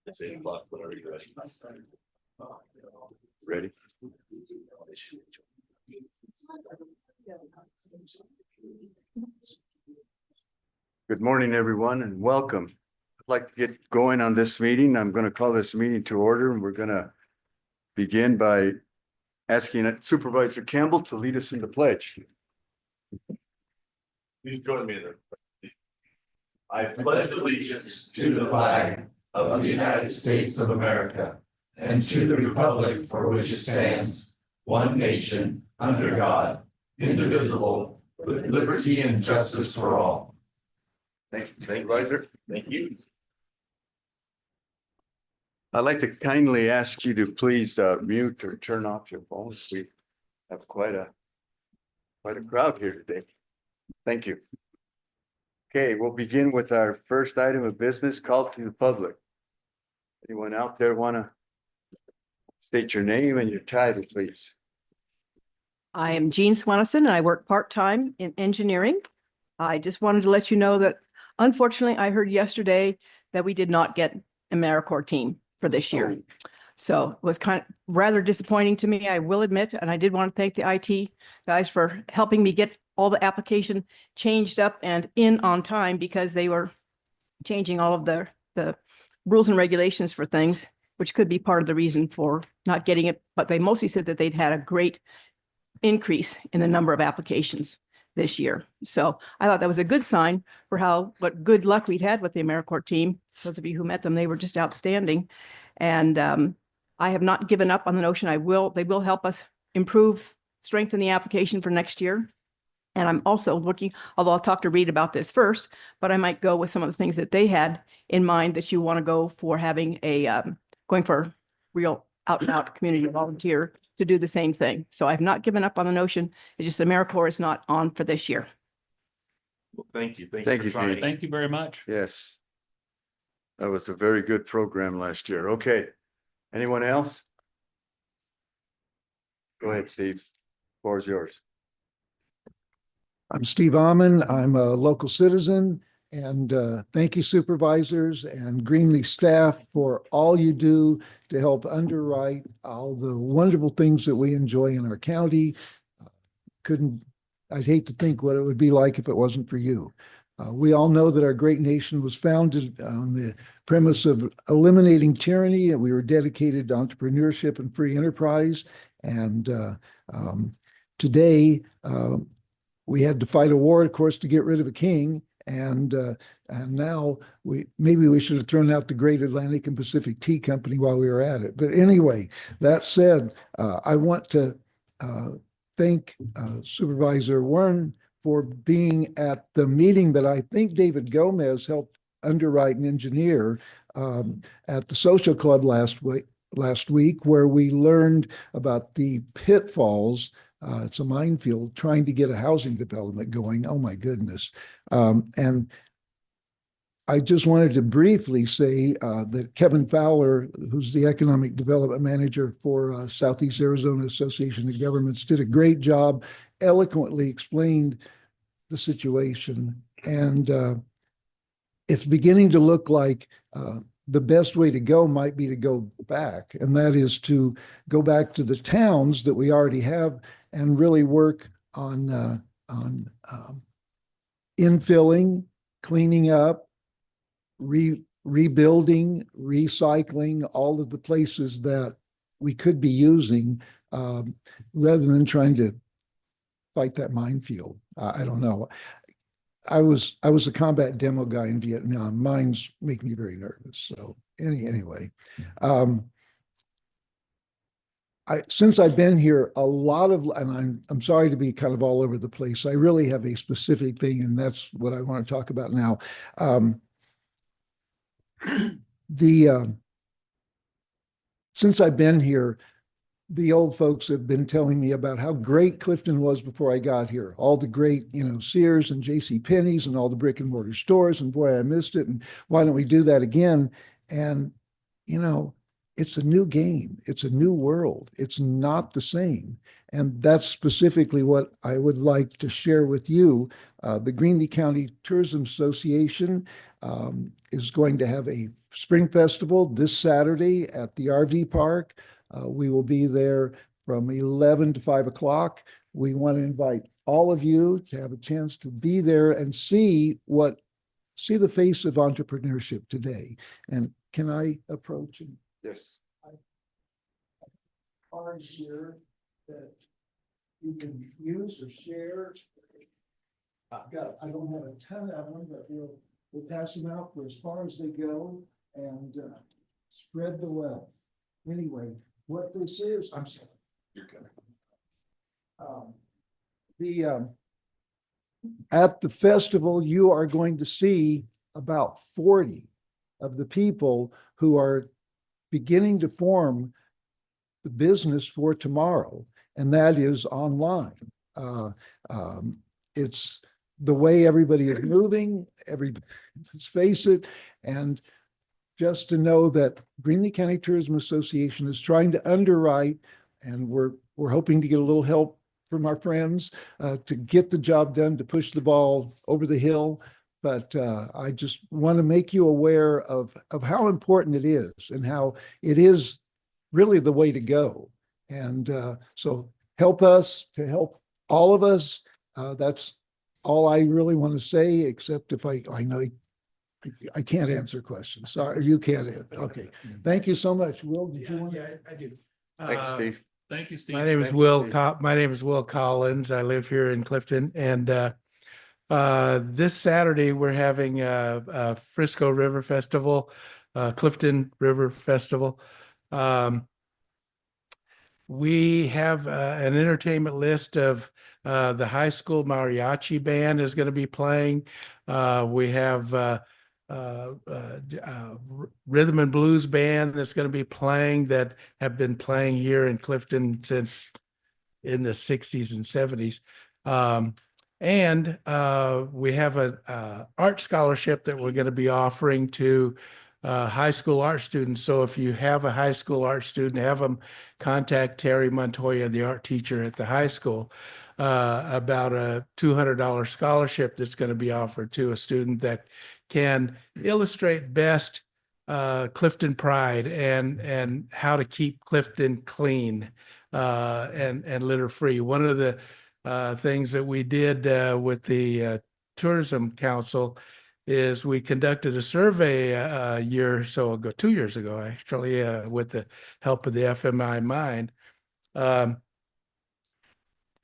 It's 8 o'clock, whenever you're ready. Ready? Good morning, everyone, and welcome. I'd like to get going on this meeting. I'm going to call this meeting to order, and we're going to begin by asking Supervisor Campbell to lead us in the pledge. Please join me there. I pledge allegiance to the flag of the United States of America and to the republic for which it stands, one nation, under God, indivisible, with liberty and justice for all. Thank you, Supervisor. Thank you. I'd like to kindly ask you to please mute or turn off your phones. We have quite a crowd here today. Thank you. Okay, we'll begin with our first item of business, call to the public. Anyone out there want to state your name and your title, please? I am Jean Swanison and I work part-time in engineering. I just wanted to let you know that unfortunately I heard yesterday that we did not get an AmeriCorps team for this year. So it was kind of rather disappointing to me, I will admit, and I did want to thank the IT guys for helping me get all the application changed up and in on time, because they were changing all of the rules and regulations for things, which could be part of the reason for not getting it. But they mostly said that they'd had a great increase in the number of applications this year. So I thought that was a good sign for what good luck we'd had with the AmeriCorps team. Those of you who met them, they were just outstanding. And I have not given up on the notion they will help us strengthen the application for next year. And I'm also looking, although I'll talk to Reed about this first, but I might go with some of the things that they had in mind that you want to go for, having going for real out and out community volunteer to do the same thing. So I've not given up on the notion. It's just AmeriCorps is not on for this year. Well, thank you. Thank you, Jean. Thank you very much. Yes. That was a very good program last year. Okay. Anyone else? Go ahead, Steve. The floor is yours. I'm Steve Amman. I'm a local citizen, and thank you, supervisors and Greenleaf staff, for all you do to help underwrite all the wonderful things that we enjoy in our county. I'd hate to think what it would be like if it wasn't for you. We all know that our great nation was founded on the premise of eliminating tyranny, and we were dedicated to entrepreneurship and free enterprise. And today, we had to fight a war, of course, to get rid of a king. And now maybe we should have thrown out the Great Atlantic and Pacific Tea Company while we were at it. But anyway, that said, I want to thank Supervisor Warren for being at the meeting that I think David Gomez helped underwrite and engineer at the social club last week, where we learned about the pitfalls. It's a minefield trying to get a housing development going. Oh my goodness. And I just wanted to briefly say that Kevin Fowler, who's the economic development manager for Southeast Arizona Association of Governments, did a great job, eloquently explained the situation. And it's beginning to look like the best way to go might be to go back. And that is to go back to the towns that we already have and really work on infilling, cleaning up, rebuilding, recycling all of the places that we could be using, rather than trying to fight that minefield. I don't know. I was a combat demo guy in Vietnam. Mines make me very nervous. So anyway, since I've been here, and I'm sorry to be kind of all over the place. I really have a specific thing, and that's what I want to talk about now. Since I've been here, the old folks have been telling me about how great Clifton was before I got here. All the great, Sears and J.C. Penney's and all the brick and mortar stores. And boy, I missed it. And why don't we do that again? And, it's a new game. It's a new world. It's not the same. And that's specifically what I would like to share with you. The Greenlee County Tourism Association is going to have a Spring Festival this Saturday at the RV Park. We will be there from 11 to 5 o'clock. We want to invite all of you to have a chance to be there and see the face of entrepreneurship today. And can I approach and Yes. cards here that you can use or share? I don't have a ton of them, but we'll pass them out for as far as they go and spread the wealth. Anyway, what this is, I'm sorry. You're good. At the festival, you are going to see about 40 of the people who are beginning to form the business for tomorrow, and that is online. It's the way everybody is moving, let's face it, and just to know that Greenlee County Tourism Association is trying to underwrite, and we're hoping to get a little help from our friends to get the job done, to push the ball over the hill. But I just want to make you aware of how important it is and how it is really the way to go. And so help us to help all of us. That's all I really want to say, except if I know I can't answer questions. Sorry, you can't. Okay. Thank you so much. Will, did you want to? Yeah, I do. Thank you, Steve. Thank you, Steve. My name is Thank you, Will. Steve. My name is Will Collins. I live here in Clifton, and this Saturday we're having a Frisco River Festival, Clifton River Festival. We have an entertainment list of the high school mariachi band is going to be playing. We have rhythm and blues band that's going to be playing, that have been playing here in Clifton since in the 60s and 70s. And we have an art scholarship that we're going to be offering to high school art students. So if you have a high school art student, have them contact Terry Montoya, the art teacher at the high school, about a $200 scholarship that's going to be offered to a student that can illustrate best Clifton pride and how to keep Clifton clean and litter free. One of the things that we did with the Tourism Council is we conducted a survey a year or so ago, 2 years ago, actually, with the help of the FMI Mind,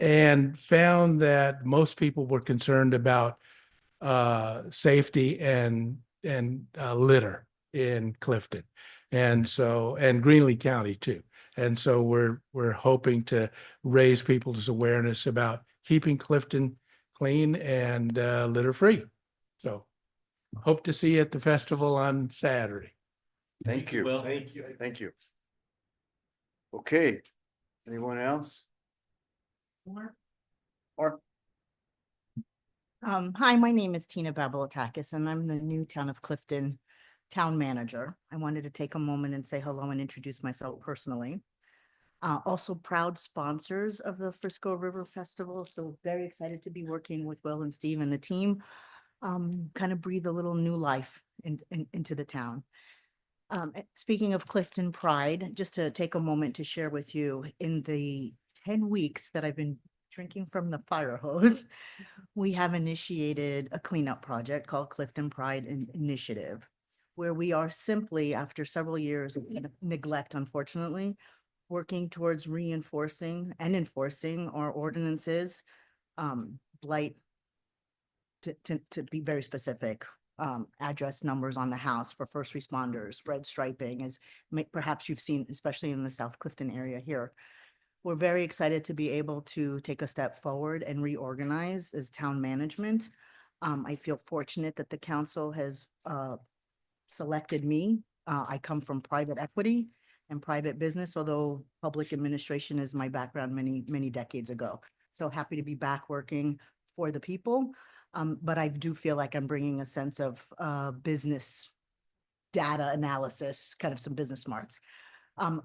and found that most people were concerned about safety and litter in Clifton, and Greenlee County too. And so we're hoping to raise people's awareness about keeping Clifton clean and litter free. So hope to see you at the festival on Saturday. Thank you. Will. Thank you. Thank you. Okay. Anyone else? Or Hi, my name is Tina Babalatakis, and I'm the new Town of Clifton town manager. I wanted to take a moment and say hello and introduce myself personally. Also proud sponsors of the Frisco River Festival. So very excited to be working with Will and Steve and the team. Kind of breathe a little new life into the town. Speaking of Clifton Pride, just to take a moment to share with you, in the 10 weeks that I've been drinking from the fire hose, we have initiated a cleanup project called Clifton Pride Initiative, where we are simply, after several years of neglect, unfortunately, working towards reinforcing and enforcing our ordinances, blight, to be very specific, address numbers on the house for first responders, red striping, as perhaps you've seen, especially in the South Clifton area here. We're very excited to be able to take a step forward and reorganize as town management. I feel fortunate that the council has selected me. I come from private equity and private business, although public administration is my background many decades ago. So happy to be back working for the people. But I do feel like I'm bringing a sense of business data analysis, kind of some business smarts.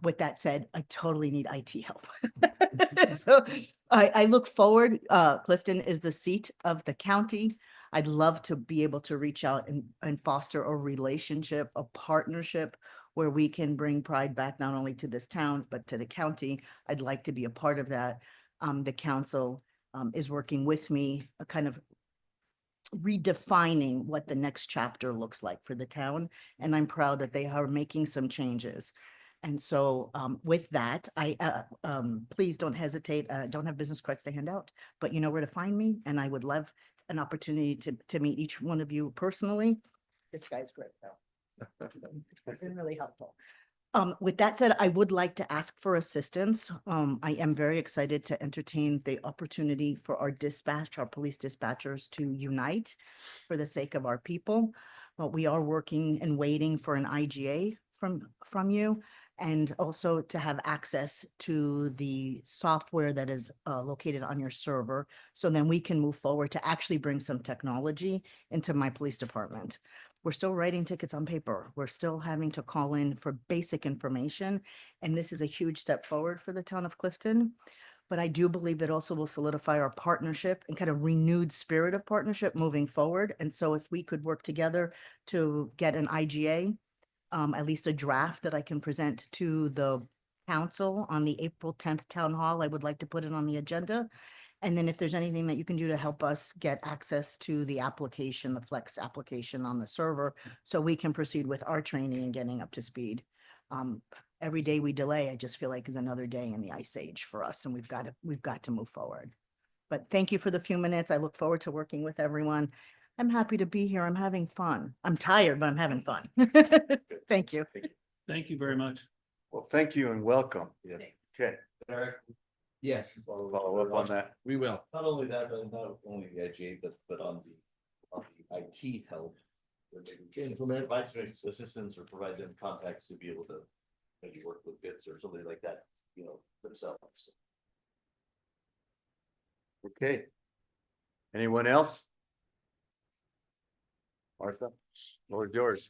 With that said, I totally need IT help. So I look forward. Clifton is the seat of the county. I'd love to be able to reach out and foster a relationship, a partnership where we can bring pride back not only to this town, but to the county. I'd like to be a part of that. The council is working with me, kind of redefining what the next chapter looks like for the town. And I'm proud that they are making some changes. And so with that, please don't hesitate. Don't have business cards to hand out, but you know where to find me. And I would love an opportunity to meet each one of you personally. This guy's great though. It's been really helpful. With that said, I would like to ask for assistance. I am very excited to entertain the opportunity for our dispatch, our police dispatchers to unite for the sake of our people. But we are working and waiting for an IGA from you, and also to have access to the software that is located on your server. So then we can move forward to actually bring some technology into my police department. We're still writing tickets on paper. We're still having to call in for basic information. And this is a huge step forward for the town of Clifton. But I do believe it also will solidify our partnership and kind of renewed spirit of partnership moving forward. And so if we could work together to get an IGA, at least a draft that I can present to the council on the April 10th town hall, I would like to put it on the agenda. And then if there's anything that you can do to help us get access to the application, the Flex application on the server, so we can proceed with our training and getting up to speed. Every day we delay, I just feel like is another day in the ice age for us, and we've got to move forward. But thank you for the few minutes. I look forward to working with everyone. I'm happy to be here. I'm having fun. I'm tired, but I'm having fun. Thank you. Thank you very much. Well, thank you and welcome. Yes. Okay, Yes, follow up on that. we will. Not only that, but not only the IGA, but on the IT help. where maybe we can Implement. Provide some assistance or provide them contacts to be able to maybe work with bits or something like that, you know, themselves. Okay. Anyone else? Martha, Lord yours.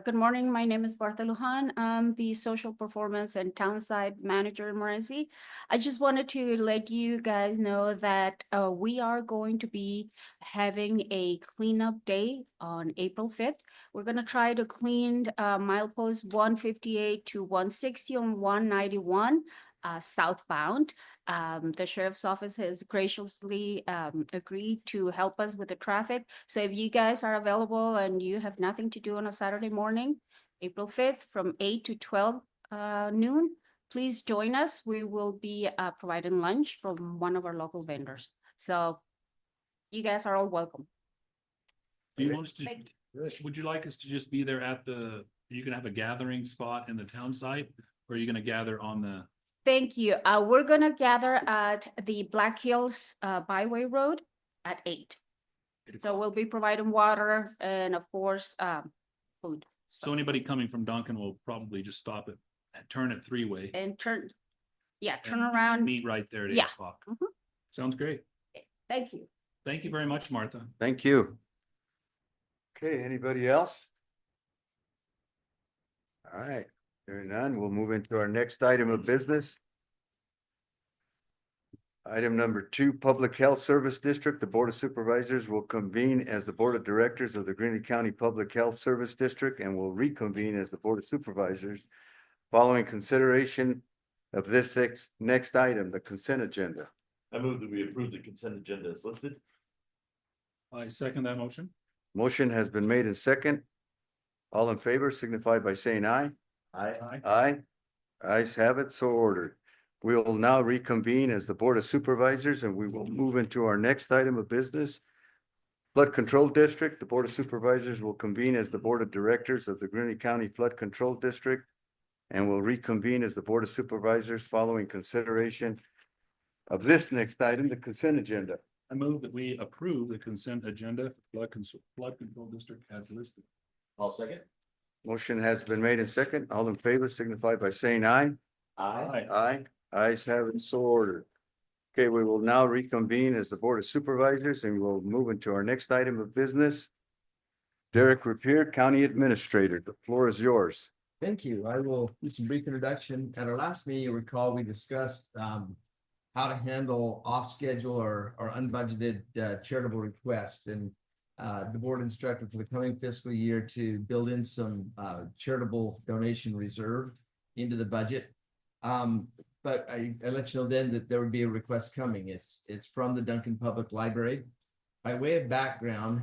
Good morning. My name is Bartha Lujan. I'm the social performance and townside manager in Morenci. I just wanted to let you guys know that we are going to be having a cleanup day on April 5th. We're going to try to clean milepost 158 to 160 on 191 southbound. The sheriff's office has graciously agreed to help us with the traffic. So if you guys are available and you have nothing to do on a Saturday morning, April 5th from 8 to 12 noon, please join us. We will be providing lunch from one of our local vendors. So you guys are all welcome. Do you want us to, Thank would you like us to just be there at the, are you gonna have a gathering spot in the town site? Or are you gonna gather on the, Thank you. We're gonna gather at the Black Hills Byway Road at 8. So we'll be providing water and of course, food. so anybody coming from Duncan will probably just stop it and turn it three-way. And turn and around. Meet right there at 8 Yeah. o'clock. Mhm. Sounds great. Thank you. Thank you very much, Martha. Thank you. Okay, anybody else? All right, hearing none, we'll move into our next item of business. Item number 2, Public Health Service District. The Board of Supervisors will convene as the Board of Directors of the Greeley County Public Health Service District and will reconvene as the Board of Supervisors following consideration of this next item, the consent agenda. I move that we approve the consent agenda as listed. I second that motion. Motion has been made in second. All in favor signify by saying aye. Aye. Aye. Ayes have it, so ordered. We will now reconvene as the Board of Supervisors and we will move into our next item of business. Flood Control District. The Board of Supervisors will convene as the Board of Directors of the Greeley County Flood Control District and will reconvene as the Board of Supervisors following consideration of this next item, the consent agenda. I move that we approve the consent agenda for flood control district as listed. I'll second. Motion has been made in second. All in favor signify by saying aye. Aye. Aye. Ayes have it, so ordered. Okay, we will now reconvene as the Board of Supervisors and we'll move into our next item of business. Derek Rapier, County Administrator, the floor is yours. Thank you. I will do some brief introduction. At our last meeting, you recall we discussed how to handle off-schedule or unbudgeted charitable requests. And the board instructed for the coming fiscal year to build in some charitable donation reserve into the budget. But I let you know then that there would be a request coming. It's from the Duncan Public Library. By way of background,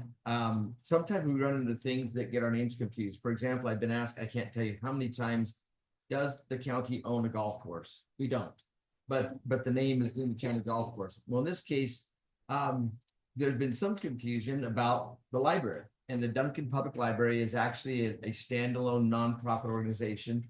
sometimes we run into things that get our names confused. For example, I've been asked, I can't tell you how many times, does the county own a golf course? We don't, but the name is in the county golf course. Well, in this case, there's been some confusion about the library, and the Duncan Public Library is actually a standalone nonprofit organization.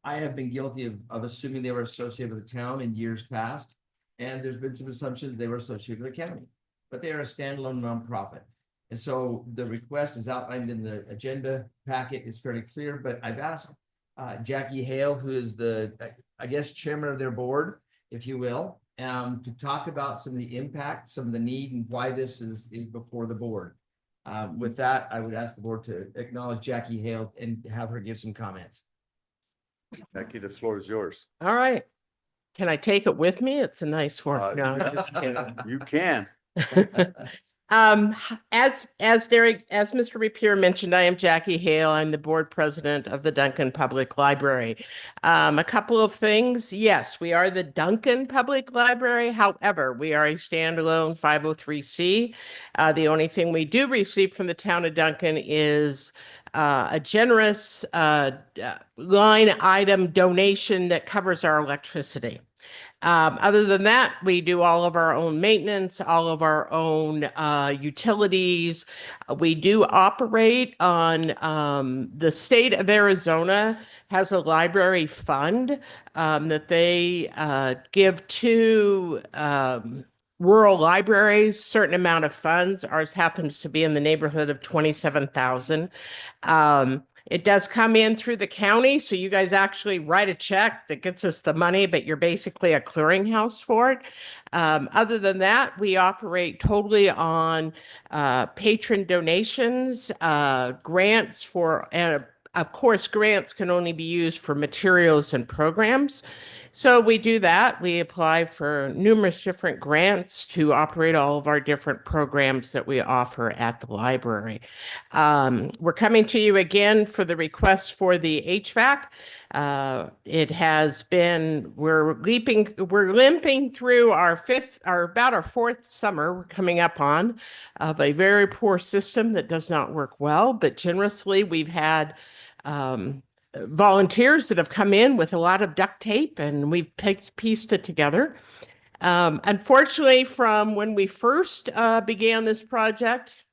I have been guilty of assuming they were associated with the town in years past, and there's been some assumption that they were associated with the county, but they are a standalone nonprofit. And so the request is outlined in the agenda packet. It's fairly clear, but I've asked Jackie Hale, who is the, I guess, chairman of their board, if you will, to talk about some of the impact, some of the need, and why this is before the board. With that, I would ask the board to acknowledge Jackie Hale and have her give some comments. Jackie, the floor is yours. All right. Can I take it with me? It's a nice one. No, just kidding. You can. As Mr. Rapier mentioned, I am Jackie Hale. I'm the board president of the Duncan Public Library. A couple of things. Yes, we are the Duncan Public Library. However, we are a standalone 503c. The only thing we do receive from the town of Duncan is a generous line item donation that covers our electricity. Other than that, we do all of our own maintenance, all of our own utilities. We do operate on the state of Arizona has a library fund that they give to rural libraries, certain amount of funds. Ours happens to be in the neighborhood of 27,000. It does come in through the county, so you guys actually write a check that gets us the money, but you're basically a clearinghouse for it. Other than that, we operate totally on patron donations, grants for, and of course, grants can only be used for materials and programs. So we do that. We apply for numerous different grants to operate all of our different programs that we offer at the library. We're coming to you again for the request for the HVAC. It has been, we're limping through our fourth summer we're coming up on of a very poor system that does not work well, but generously we've had volunteers that have come in with a lot of duct tape, and we've pieced it together. Unfortunately, from when we first began this project,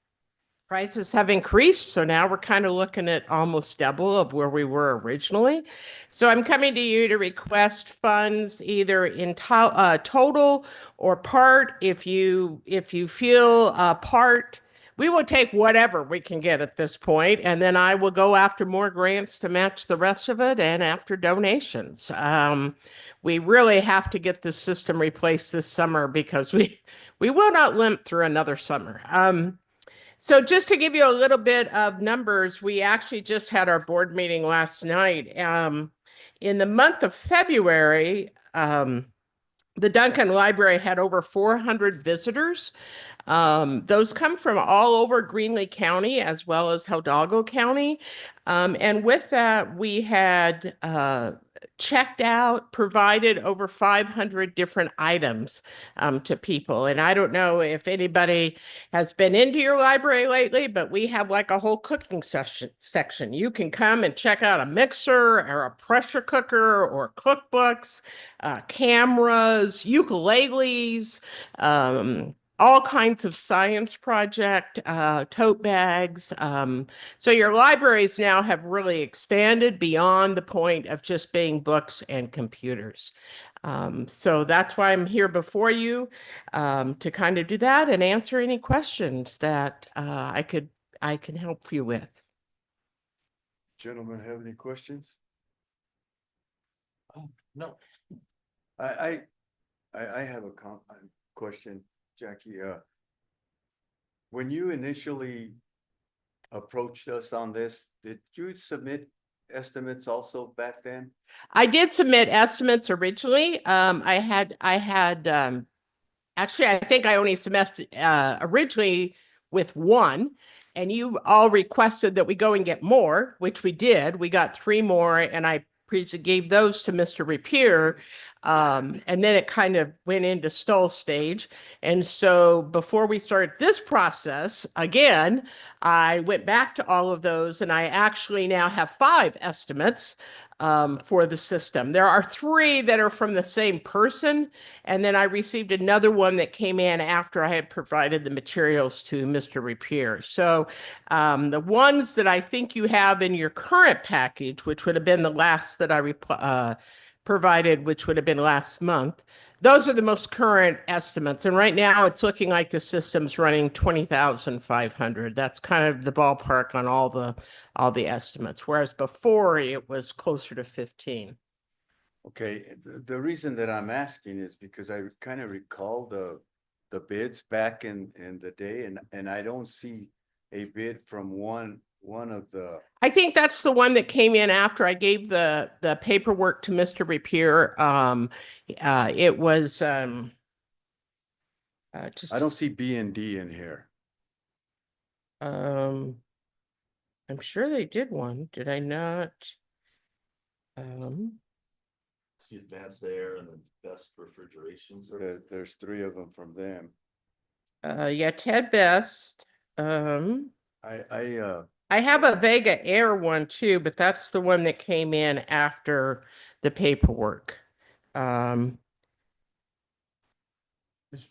prices have increased. So now we're kind of looking at almost double of where we were originally. So I'm coming to you to request funds either in total or part. If you feel part, we will take whatever we can get at this point, and then I will go after more grants to match the rest of it and after donations. We really have to get this system replaced this summer because we will not limp through another summer. So just to give you a little bit of numbers, we actually just had our board meeting last night. In the month of February, the Duncan Library had over 400 visitors. Those come from all over Greenlee County as well as Hidalgo County. And with that, we had checked out, provided over 500 different items to people. And I don't know if anybody has been into your library lately, but we have like a whole cooking section. You can come and check out a mixer or a pressure cooker or cookbooks, cameras, ukuleles, all kinds of science project, tote bags. So your libraries now have really expanded beyond the point of just being books and computers. So that's why I'm here before you to kind of do that and answer any questions that I can help you with. Gentlemen, have any questions? No. I have a question, Jackie. When you initially approached us on this, did you submit estimates also back then? I did submit estimates originally. Actually, I think I only submitted originally with one, and you all requested that we go and get more, which we did. We got 3 more, and I gave those to Mr. Rapier. And then it kind of went into stall stage. And so before we started this process, again, I went back to all of those, and I actually now have 5 estimates for the system. There are 3 that are from the same person, and then I received another one that came in after I had provided the materials to Mr. Rapier. So the ones that I think you have in your current package, which would have been the last that I provided, which would have been last month, those are the most current estimates. And right now it's looking like the system's running 20,500. That's kind of the ballpark on all the estimates, whereas before it was closer to 15. Okay, the reason that I'm asking is because I kind of recall the bids back in the day, and I don't see a bid from one of the, I think that's the one that came in after I gave the paperwork to Mr. Rapier. It was just I don't see B and D in here. I'm sure they did one. Did I not? See advanced air and the best refrigeration service. There's 3 of them from them. Yeah, Ted Best. I have a Vega Air one too, but that's the one that came in after the paperwork. Mr.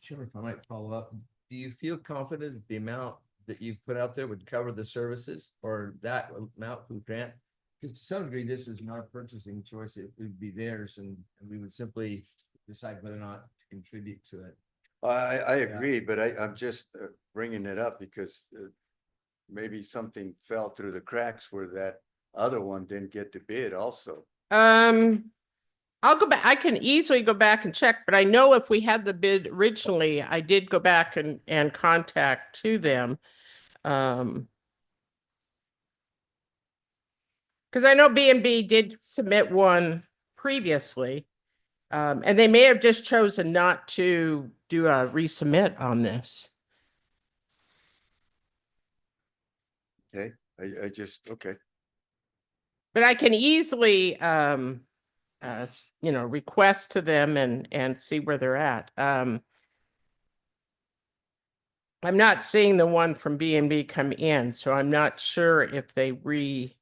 Chairman, if I might follow up, do you feel confident that the amount that you've put out there would cover the services, or that amount would grant? Because to some degree, this is not a purchasing choice. It would be theirs, and we would simply decide whether or not to contribute to it. I agree, but I'm just bringing it up because maybe something fell through the cracks where that other one didn't get the bid also. I'll go back. I can easily go back and check, but I know if we had the bid originally, I did go back and contact to them. Because I know B&B did submit one previously, and they may have just chosen not to do a resubmit on this. Okay, I just, okay. But I can easily, request to them and see where they're at. I'm not seeing the one from B&B come in, so I'm not sure if they resubmitted.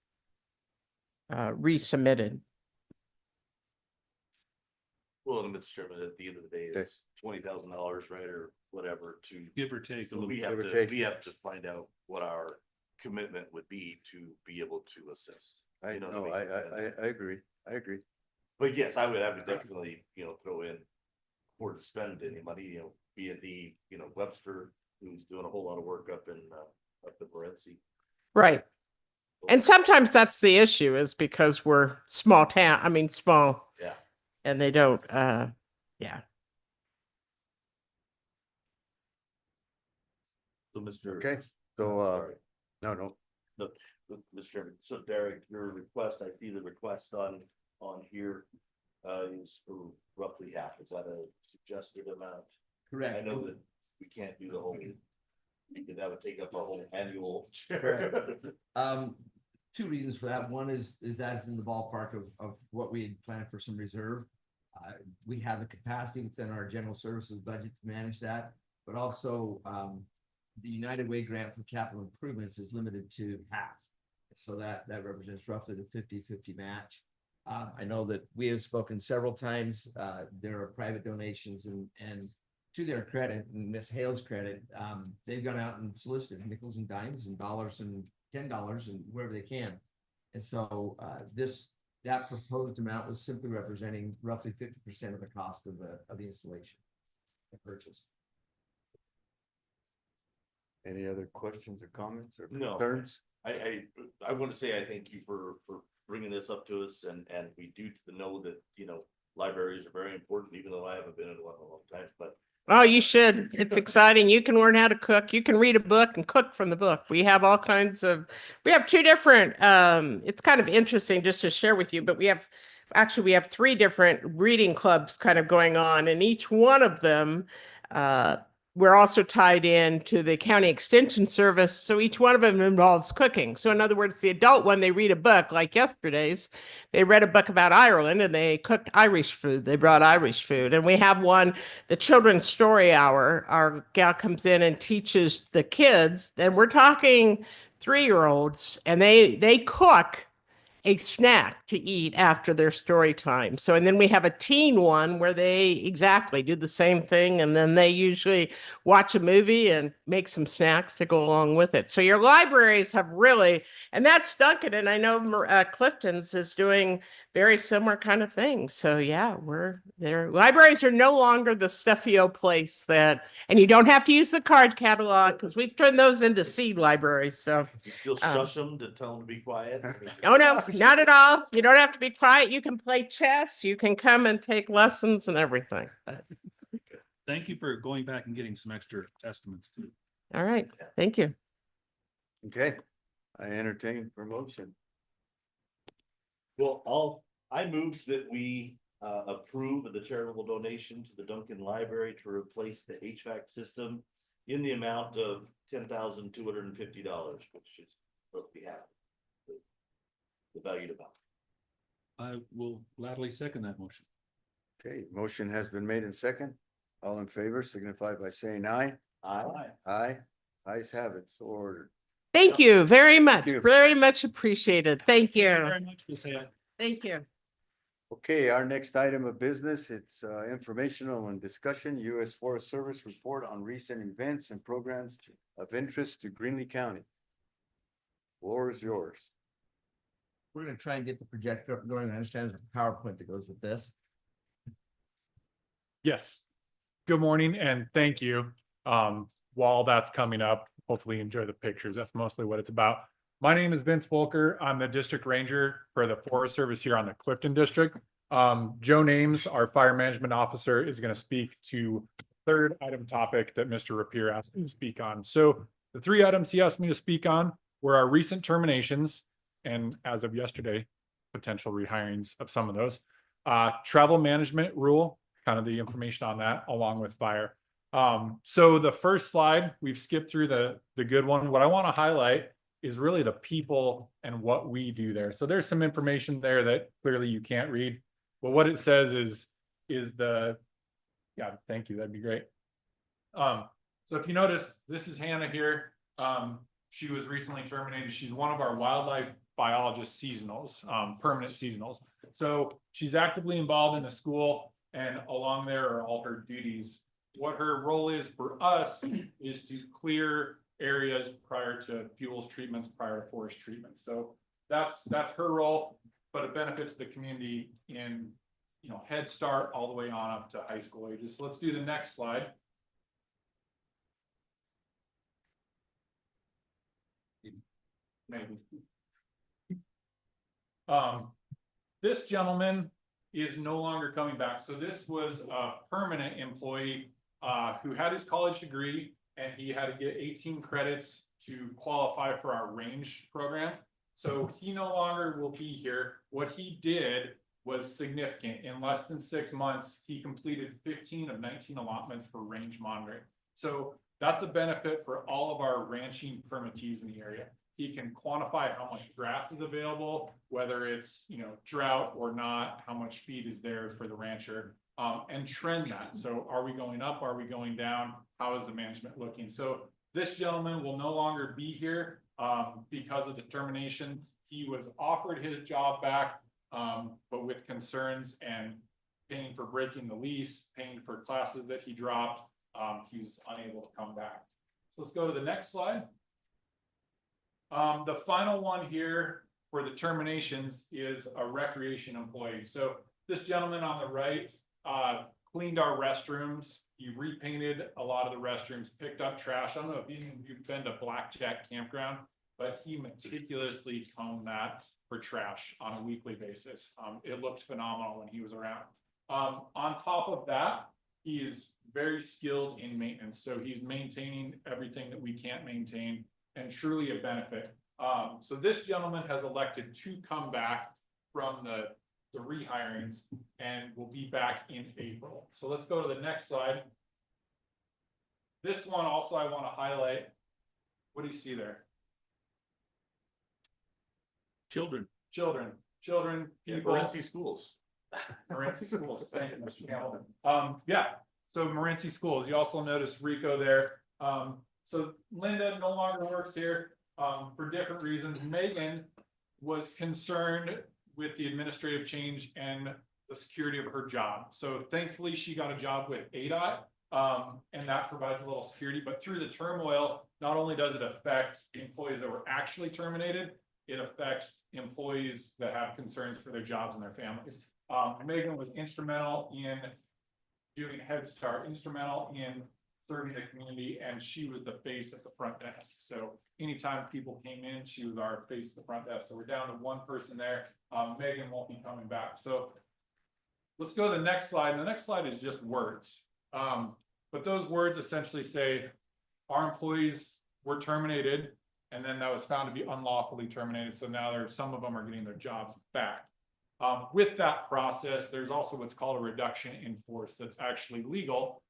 Well, and Mr. Chairman, at the end of the day, it's $20,000, right, or whatever to. Give or take a So little. we have we have to find out what our commitment would be to be able to assist. I You know know, what I mean? I agree. I agree. But yes, I would definitely, throw in or to spend any money, B&D, Webster, who's doing a whole lot of work up in Morenci. Right. And sometimes that's the issue, is because we're small town, small. Yeah. And they don't, yeah. So Mr. Okay, so, Sorry. no. Mr. Chairman, so Derek, your request, I see the request on here is for roughly half. Is that a suggested amount? Correct. I know that we can't do the whole, because that would take up our whole annual. Two reasons for that. One is that it's in the ballpark of what we had planned for some reserve. We have the capacity within our general services budget to manage that, but also the United Way grant for capital improvements is limited to half. So that represents roughly the 50-50 match. I know that we have spoken several times. There are private donations, and to their credit and Ms. Hale's credit, they've gone out and solicited nickels and dimes and dollars and $10 and wherever they can. And so that proposed amount was simply representing roughly 50% of the cost of the installation and purchase. Any other questions or comments or No. concerns? I want to say I thank you for bringing this up to us, and we do know that libraries are very important, even though I haven't been in one in a long time. But Oh, you should. It's exciting. You can learn how to cook. You can read a book and cook from the book. We have all kinds of, we have two different, it's kind of interesting just to share with you, but we have 3 different reading clubs kind of going on, and each one of them, we're also tied in to the county extension service. So each one of them involves cooking. So in other words, the adult one, they read a book like yesterday's, they read a book about Ireland and they cooked Irish food. They brought Irish food. And we have one, the children's story hour. Our gal comes in and teaches the kids, and we're talking 3-year-olds, and they cook a snack to eat after their story time. So, and then we have a teen one where they exactly do the same thing. And then they usually watch a movie and make some snacks to go along with it. So your libraries have really, and that's Duncan. And I know Clifton's is doing very similar kind of things. So yeah, we're there. Libraries are no longer the stuffy old place that, and you don't have to use the card catalog because we've turned those into seed libraries. So You still shush them to tell them to be quiet? oh, no, not at all. You don't have to be quiet. You can play chess. You can come and take lessons and everything. Thank you for going back and getting some extra estimates too. All right. Thank you. Okay, I entertain promotion. Well, I move that we approve of the charitable donation to the Duncan Library to replace the HVAC system in the amount of $10,250, which is what we have. The valued amount. I will gladly second that motion. Okay, motion has been made in second. All in favor signify by saying aye. Aye. Aye. Ayes have it, so ordered. Thank you very much. you. Very much appreciated. Thank you. Very much. We'll say aye. Thank you. Okay, our next item of business, it's informational and discussion, U.S. Forest Service report on recent events and programs of interest to Greenlee County. Floor is yours. We're gonna try and get the projector up and going. I understand there's a PowerPoint that goes with this. Yes. Good morning and thank you. While that's coming up, hopefully enjoy the pictures. That's mostly what it's about. My name is Vince Volker. I'm the district ranger for the Forest Service here on the Clifton District. Joe Names, our fire management officer, is going to speak to the third item topic that Mr. Rapier asked me to speak on. So the 3 items he asked me to speak on were our recent terminations, and as of yesterday, potential rehirings of some of those. Travel management rule, kind of the information on that, along with fire. So the first slide, we've skipped through the good one. What I want to highlight is really the people and what we do there. So there's some information there that clearly you can't read. But what it says is the, yeah, thank you, that'd be great. So if you notice, this is Hannah here. She was recently terminated. She's one of our wildlife biologist seasonals, permanent seasonals. So she's actively involved in the school, and along there are all her duties. What her role is for us is to clear areas prior to fuels treatments, prior to forest treatments. So that's her role, but it benefits the community in, you know, Head Start all the way on up to high school ages. So let's do the next slide. Maybe. This gentleman is no longer coming back. So this was a permanent employee who had his college degree, and he had to get 18 credits to qualify for our range program. So he no longer will be here. What he did was significant. In less than 6 months, he completed 15 of 19 allotments for range monitoring. So that's a benefit for all of our ranching permittees in the area. He can quantify how much grass is available, whether it's, you know, drought or not, how much feed is there for the rancher, and trend that. So are we going up? Are we going down? How is the management looking? So this gentleman will no longer be here because of the terminations. He was offered his job back, but with concerns and paying for breaking the lease, paying for classes that he dropped, he's unable to come back. So let's go to the next slide. The final one here for the terminations is a recreation employee. So this gentleman on the right cleaned our restrooms. He repainted a lot of the restrooms, picked up trash. I don't know if you've been to Blackjack Campground, but he meticulously combed that for trash on a weekly basis. It looked phenomenal when he was around. On top of that, he is very skilled in maintenance. So he's maintaining everything that we can't maintain and truly a benefit. So this gentleman has elected to come back from the rehirings and will be back in April. So let's go to the next slide. This one also I want to highlight. What do you see there? Children. Children, Yeah, people. Morenci schools. Morenci Schools, thank you, Mr. Campbell. Yeah, so Morenci Schools, you also notice Rico there. So Linda no longer works here, for different reasons. Megan was concerned with the administrative change and the security of her job. So thankfully, she got a job with ADOT, and that provides a little security, but through the turmoil, not only does it affect employees that were actually terminated, it affects employees that have concerns for their jobs and their families. Megan was instrumental in doing Head Start, instrumental in serving the community, and she was the face at the front desk. So anytime people came in, she was our face at the front desk. So we're down to one person there. Megan won't be coming back. So let's go to the next slide. And the next slide is just words. But those words essentially say our employees were terminated, and then that was found to be unlawfully terminated. So now some of them are getting their jobs back. With that process, there's also what's called a reduction in force that's actually legal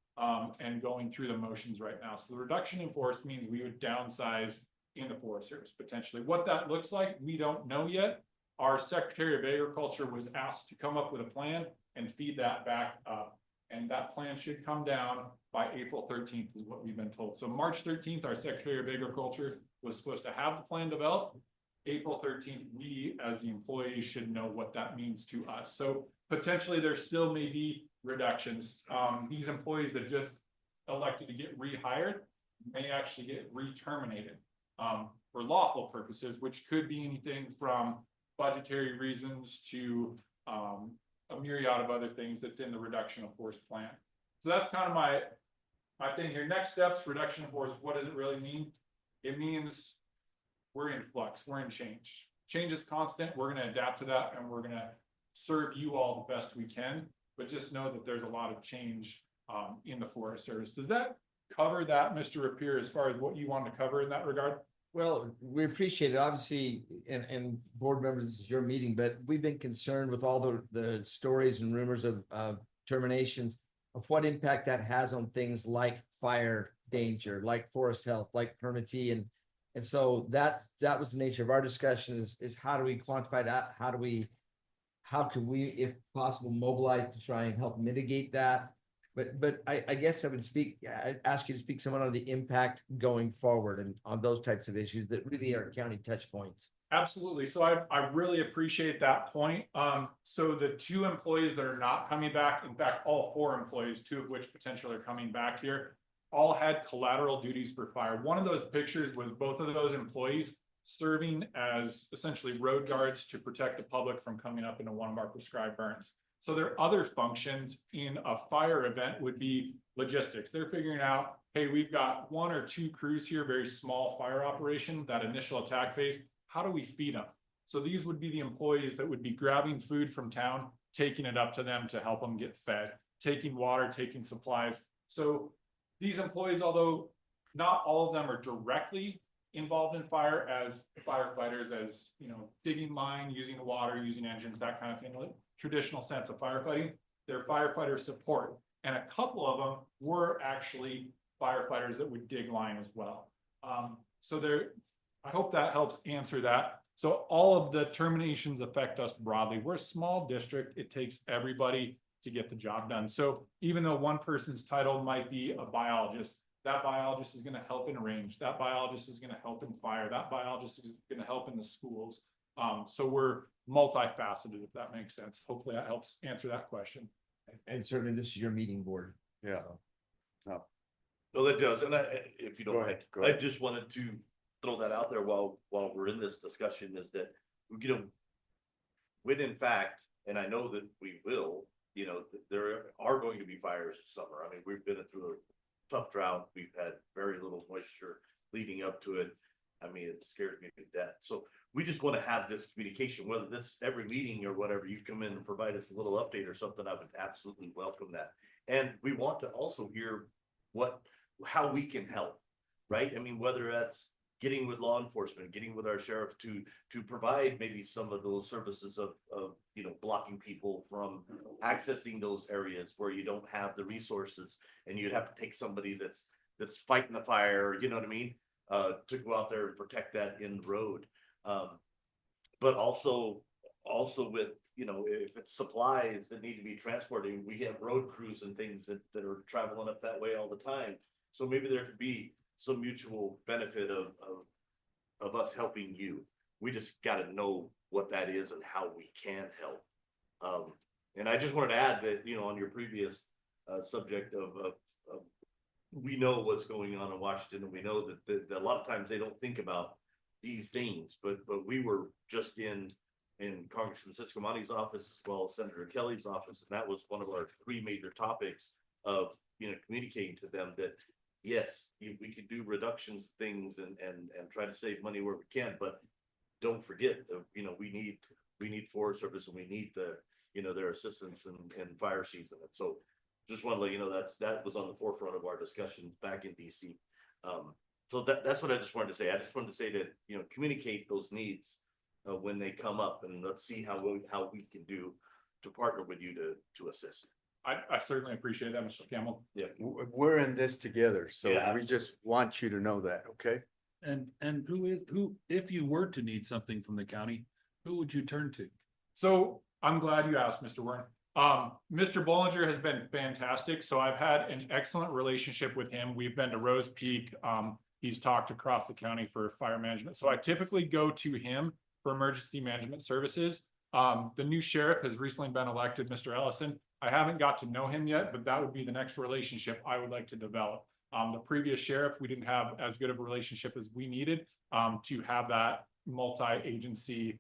and going through the motions right now. So the reduction in force means we would downsize in the Forest Service potentially. What that looks like, we don't know yet. Our Secretary of Agriculture was asked to come up with a plan and feed that back up. And that plan should come down by April 13th is what we've been told. So March 13th, our Secretary of Agriculture was supposed to have the plan developed. April 13th, we as the employees should know what that means to us. So potentially there still may be reductions. These employees that just elected to get rehired may actually get re-terminated for lawful purposes, which could be anything from budgetary reasons to a myriad of other things that's in the reduction of force plan. So that's kind of my thing here. Next steps, reduction of force. What does it really mean? It means we're in flux, we're in change. Change is constant. We're going to adapt to that, and we're going to serve you all the best we can. But just know that there's a lot of change in the Forest Service. Does that cover that, Mr. Rapier, as far as what you wanted to cover in that regard? Well, we appreciate it, obviously, and board members, this is your meeting, but we've been concerned with all the stories and rumors of terminations, of what impact that has on things like fire danger, like forest health, like permittee, and so that was the nature of our discussion is how do we quantify that? How could we, if possible, mobilize to try and help mitigate that? But I guess I'd ask you to speak somewhat on the impact going forward and on those types of issues that really are county touch points. Absolutely. So I really appreciate that point. So the 2 employees that are not coming back, in fact, all 4 employees, 2 of which potentially are coming back here, all had collateral duties for fire. One of those pictures was both of those employees serving as essentially road guards to protect the public from coming up into one of our prescribed burns. So their other functions in a fire event would be logistics. They're figuring out, hey, we've got 1 or 2 crews here, very small fire operation, that initial attack phase. How do we feed them? So these would be the employees that would be grabbing food from town, taking it up to them to help them get fed, taking water, taking supplies. So these employees, although not all of them are directly involved in fire as firefighters, as you know, digging mine, using water, using engines, that kind of thing, like traditional sense of firefighting, they're firefighter support. And a couple of them were actually firefighters that would dig line as well. So I hope that helps answer that. So all of the terminations affect us broadly. We're a small district. It takes everybody to get the job done. So even though one person's title might be a biologist, that biologist is going to help in range. That biologist is going to help in fire. That biologist is going to help in the schools. So we're multifaceted, if that makes sense. Hopefully that helps answer that question. And certainly this is your meeting, board. Yeah. No. No, that does. And if you don't Go mind, ahead, go I ahead. just wanted to throw that out there while we're in this discussion, is that, you know, when in fact, and I know that we will, you know, there are going to be fires this summer. I mean, we've been through a tough drought. We've had very little moisture leading up to it. I mean, it scares me to death. So we just want to have this communication, whether this every meeting or whatever, you come in and provide us a little update or something, I would absolutely welcome that. And we want to also hear how we can help, right? I mean, whether that's getting with law enforcement, getting with our sheriff to provide maybe some of those services of, blocking people from accessing those areas where you don't have the resources and you'd have to take somebody that's fighting the fire, you know what I mean? To go out there and protect that in road. But also with, if it's supplies that need to be transported, we have road crews and things that are traveling up that way all the time. So maybe there could be some mutual benefit of us helping you. We just got to know what that is and how we can help. And I just wanted to add that, on your previous subject of we know what's going on in Washington, and we know that a lot of times they don't think about these things, but we were just in Congressman Siscomani's office as well as Senator Kelly's office, and that was one of our 3 major topics of communicating to them that yes, we could do reductions things and try to save money where we can, but don't forget that we need Forest Service and we need their assistance and fire season. And so just want to let you know that was on the forefront of our discussions back in DC. So that's what I just wanted to say. I just wanted to say that communicate those needs when they come up, and let's see how we can do to partner with you to assist. I certainly appreciate that, Mr. Campbell. Yeah. We're in this together, so Yeah, we just want you to know that, okay? And who, if you were to need something from the county, who would you turn to? So I'm glad you asked, Mr. Warren. Mr. Bollinger has been fantastic. So I've had an excellent relationship with him. We've been to Rose Peak. He's talked across the county for fire management. So I typically go to him for emergency management services. The new sheriff has recently been elected, Mr. Ellison. I haven't got to know him yet, but that would be the next relationship I would like to develop. The previous sheriff, we didn't have as good of a relationship as we needed to have that multi-agency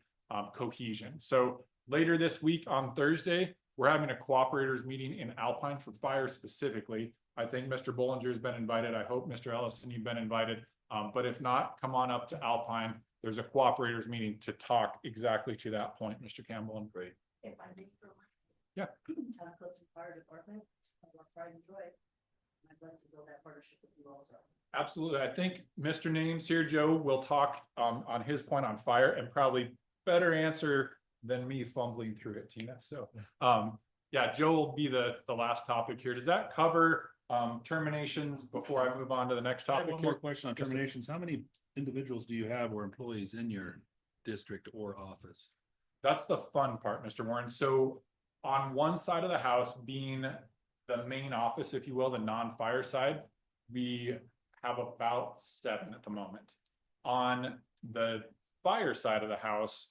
cohesion. So later this week on Thursday, we're having a cooperators meeting in Alpine for fire specifically. I think Mr. Bollinger has been invited. I hope Mr. Ellison, you've been invited. But if not, come on up to Alpine. There's a cooperators meeting to talk exactly to that point, Mr. Campbell. And great. If I may, yeah. Town of Clifton Fire Department, I work pride and joy. I'd like to build that partnership with you also. Absolutely. I think Mr. Names here, Joe, will talk on his point on fire and probably better answer than me fumbling through it, Tina. So yeah, Joe will be the last topic here. Does that cover terminations before I move on to the next I have topic? one more question on terminations. How many individuals do you have or employees in your district or office? That's the fun part, Mr. Warren. So on one side of the house, being the main office, if you will, the non-fire side, we have about 7 at the moment. On the fire side of the house,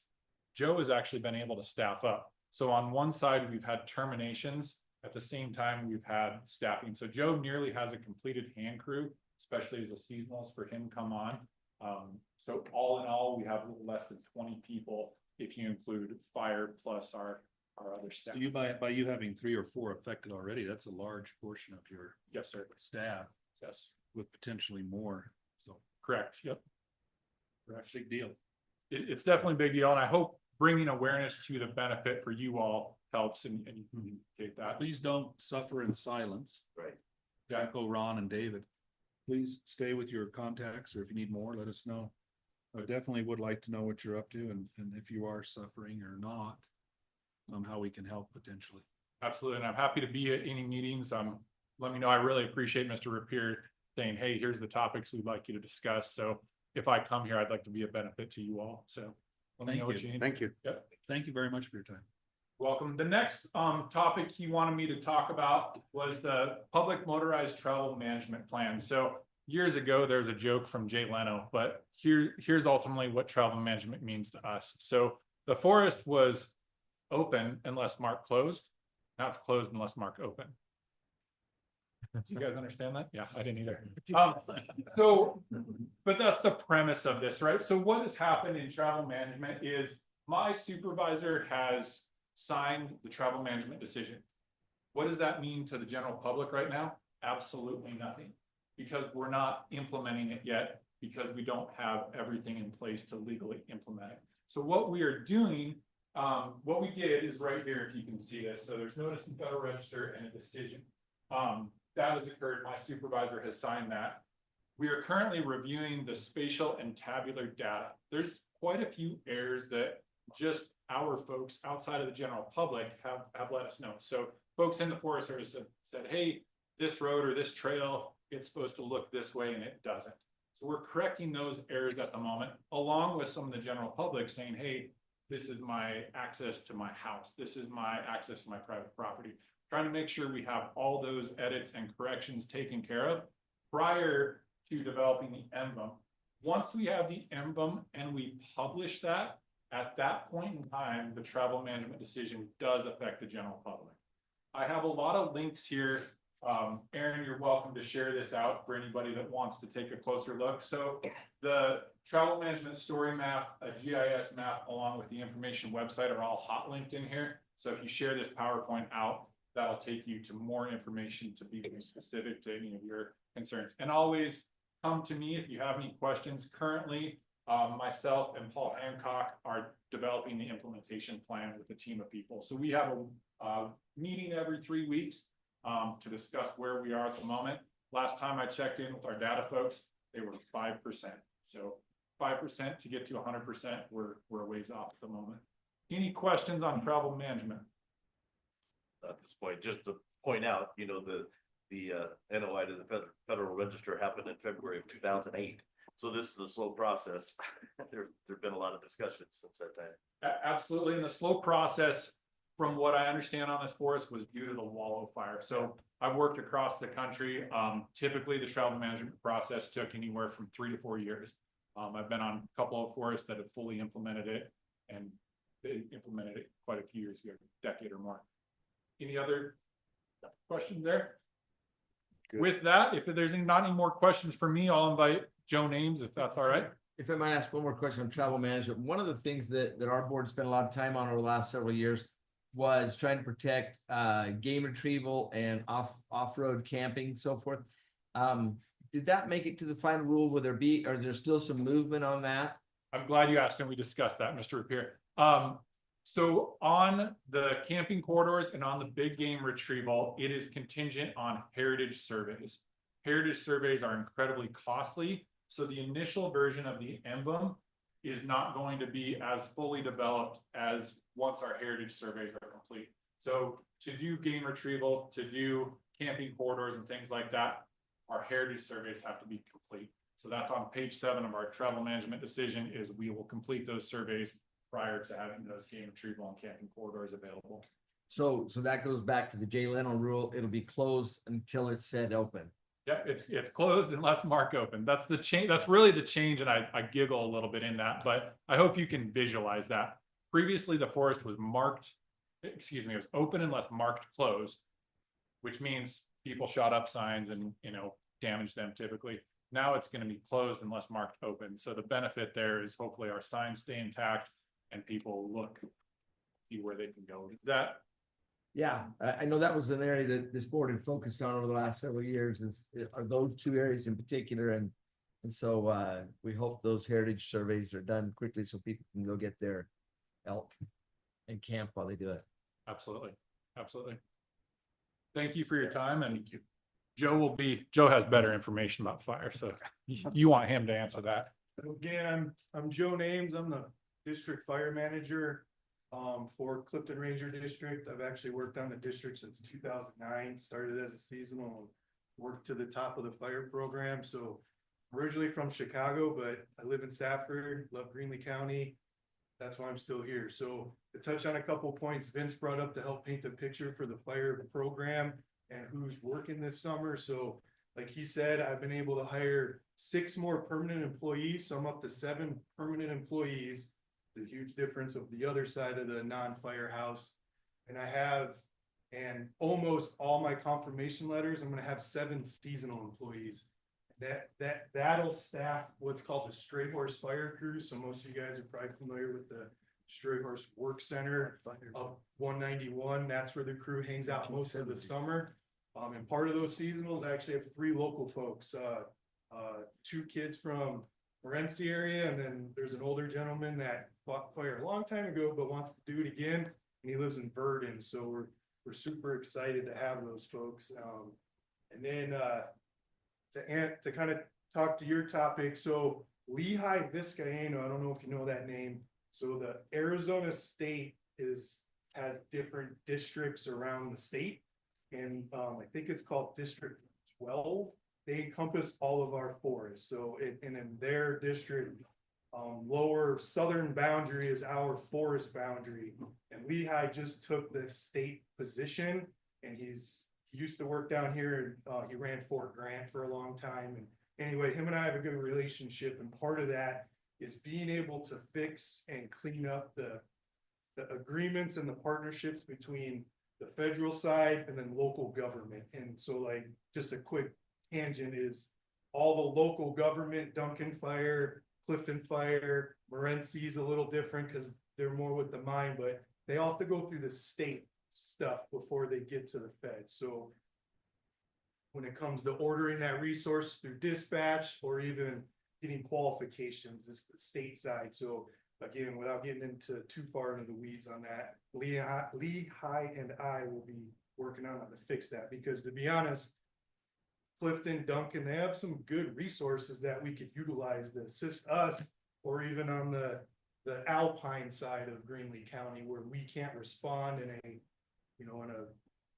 Joe has actually been able to staff up. So on one side, we've had terminations. At the same time, we've had staffing. So Joe nearly has a completed hand crew, especially as the seasonals for him come on. So all in all, we have a little less than 20 people if you include fire plus our other staff. So you by you having 3 or 4 affected already, that's a large portion of your yes, sir. Staff. Yes. With potentially more. So correct. Yep. Correct. Big deal. It's definitely a big deal. And I hope bringing awareness to the benefit for you all helps and you communicate that. Please don't suffer in silence. Right. Jacko, Ron, and David. Please stay with your contacts, or if you need more, let us know. I definitely would like to know what you're up to and if you are suffering or not, how we can help potentially. Absolutely. And I'm happy to be at any meetings. Let me know. I really appreciate Mr. Rapier saying, hey, here's the topics we'd like you to discuss. So if I come here, I'd like to be a benefit to you all. So let me know what you need. Thank you. Yep. Thank you very much for your time. Welcome. The next topic he wanted me to talk about was the public motorized travel management plan. So years ago, there was a joke from Jay Leno, but here's ultimately what travel management means to us. So the forest was open unless marked closed. Now it's closed unless marked open. Do you guys understand that? Yeah, I didn't either. But that's the premise of this, right? So what has happened in travel management is my supervisor has signed the travel management decision. What does that mean to the general public right now? Absolutely nothing, because we're not implementing it yet because we don't have everything in place to legally implement it. So what we are doing, what we did is right here, if you can see this. So there's notice in Federal Register and a decision. That has occurred. My supervisor has signed that. We are currently reviewing the spatial and tabular data. There's quite a few errors that just our folks outside of the general public have let us know. So folks in the Forest Service have said, hey, this road or this trail, it's supposed to look this way and it doesn't. So we're correcting those errors at the moment, along with some of the general public saying, hey, this is my access to my house. This is my access to my private property. Trying to make sure we have all those edits and corrections taken care of prior to developing the MVM. Once we have the MVM and we publish that, at that point in time, the travel management decision does affect the general public. I have a lot of links here. Aaron, you're welcome to share this out for anybody that wants to take a closer look. So the travel management story map, a GIS map, along with the information website are all hot linked in here. So if you share this PowerPoint out, that'll take you to more information to be specific to any of your concerns. And always come to me if you have any questions. Currently, myself and Paul Hancock are developing the implementation plan with a team of people. So we have a meeting every 3 weeks to discuss where we are at the moment. Last time I checked in with our data folks, they were 5%. So 5% to get to 100%, we're a ways off at the moment. Any questions on travel management? At this point, just to point out, you know, the NOI to the Federal Register happened in February of 2008. So this is a slow process. There've been a lot of discussions since that time. Absolutely, and the slow process, from what I understand on this forest, was due to the Wallow fire. So I've worked across the country. Typically, the travel management process took anywhere from 3 to 4 years. I've been on a couple of forests that have fully implemented it, and they implemented it quite a few years ago, a decade or more. Any other questions there? Good. With that, if there's not any more questions for me, I'll invite Joe Names, if that's all right. If I might ask one more question on travel management, one of the things that our board spent a lot of time on over the last several years was trying to protect game retrieval and off-road camping, so forth. Did that make it to the final rule? Will there be, or is there still some movement on that? I'm glad you asked, and we discussed that, Mr. Rapier. So on the camping corridors and on the big game retrieval, it is contingent on heritage surveys. Heritage surveys are incredibly costly. So the initial version of the MVM is not going to be as fully developed as once our heritage surveys are complete. So to do game retrieval, to do camping corridors and things like that, our heritage surveys have to be complete. So that's on page 7 of our travel management decision, is we will complete those surveys prior to having those game retrieval and camping corridors available. So that goes back to the Jay Leno rule. It'll be closed until it's said open. Yeah, it's closed unless marked open. That's the change. That's really the change, and I giggle a little bit in that, but I hope you can visualize that. Previously, the forest was marked, excuse me, it was open unless marked closed, which means people shot up signs and, you know, damaged them typically. Now it's going to be closed unless marked open. So the benefit there is hopefully our signs stay intact and people look, see where they can go. Is that? Yeah, I know that was an area that this board had focused on over the last several years, are those two areas in particular. And so we hope those heritage surveys are done quickly so people can go get their elk and camp while they do it. Absolutely. Absolutely. Thank you for your time. And Joe has better information about fire. So you want him to answer that. Again, I'm Joe Names. I'm the district fire manager for Clifton Ranger District. I've actually worked on the district since 2009, started as a seasonal, worked to the top of the fire program. So originally from Chicago, but I live in Safford, love Greenlee County. That's why I'm still here. So to touch on a couple points Vince brought up to help paint the picture for the fire program and who's working this summer. So like he said, I've been able to hire 6 more permanent employees. So I'm up to 7 permanent employees. It's a huge difference of the other side of the non-firehouse. And I have, and almost all my confirmation letters, I'm going to have 7 seasonal employees. That'll staff what's called the Stray Horse Fire Crew. So most of you guys are probably familiar with the Stray Horse Work Center up 191. That's where the crew hangs out most of the summer. And part of those seasonals, I actually have 3 local folks, 2 kids from Morenci area, and then there's an older gentleman that fought fire a long time ago but wants to do it again, and he lives in Verdon. So we're super excited to have those folks. And then to kind of talk to your topic, so Lehigh Vizcaíno, I don't know if you know that name. So the Arizona state has different districts around the state. And I think it's called District 12. They encompass all of our forests. So and in their district, lower southern boundary is our forest boundary. And Lehigh just took the state position, and he used to work down here, and he ran Fort Grant for a long time. And anyway, him and I have a good relationship, and part of that is being able to fix and clean up the agreements and the partnerships between the federal side and then local government. And so, like, just a quick tangent is all the local government, Duncan Fire, Clifton Fire, Morenci is a little different because they're more with the mine, but they all have to go through the state stuff before they get to the Fed. So when it comes to ordering that resource through dispatch or even getting qualifications, it's the state side. So again, without getting into too far into the weeds on that, Lehigh and I will be working on to fix that, because to be honest, Clifton, Duncan, they have some good resources that we could utilize to assist us, or even on the Alpine side of Greenlee County, where we can't respond in a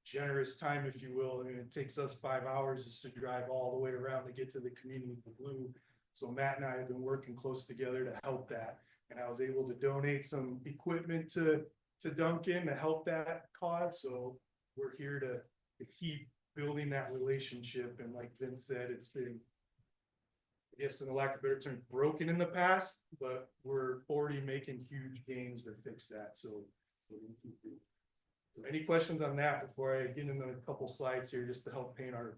generous time, if you will. I mean, it takes us 5 hours just to drive all the way around to get to the community of Blue. So Matt and I have been working close together to help that. And I was able to donate some equipment to Duncan to help that cause. So we're here to keep building that relationship. And like Vince said, it's been, I guess in the lack of a better term, broken in the past, but we're already making huge gains to fix that. So any questions on that before I get into a couple slides here, just to help paint our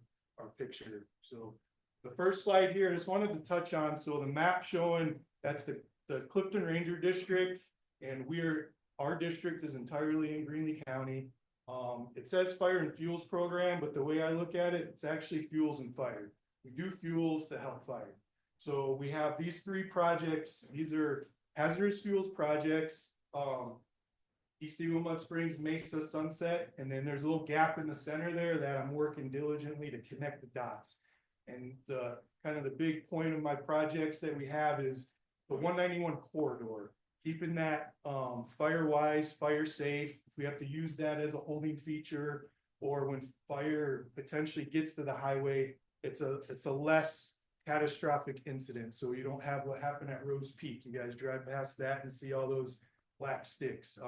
picture? So the first slide here, I just wanted to touch on, so the map showing, that's the Clifton Ranger District, and our district is entirely in Greenlee County. It says Fire and Fuels Program, but the way I look at it, it's actually Fuels and Fire. We do fuels to help fire. So we have these 3 projects. These are hazardous fuels projects. East Eagle Mud Springs, Mesa, Sunset, and then there's a little gap in the center there that I'm working diligently to connect the dots. And the kind of the big point of my projects that we have is the 191 corridor, keeping that fire wise, fire safe. If we have to use that as a holding feature, or when fire potentially gets to the highway, it's a less catastrophic incident. So you don't have what happened at Rose Peak. You guys drive past that and see all those black sticks,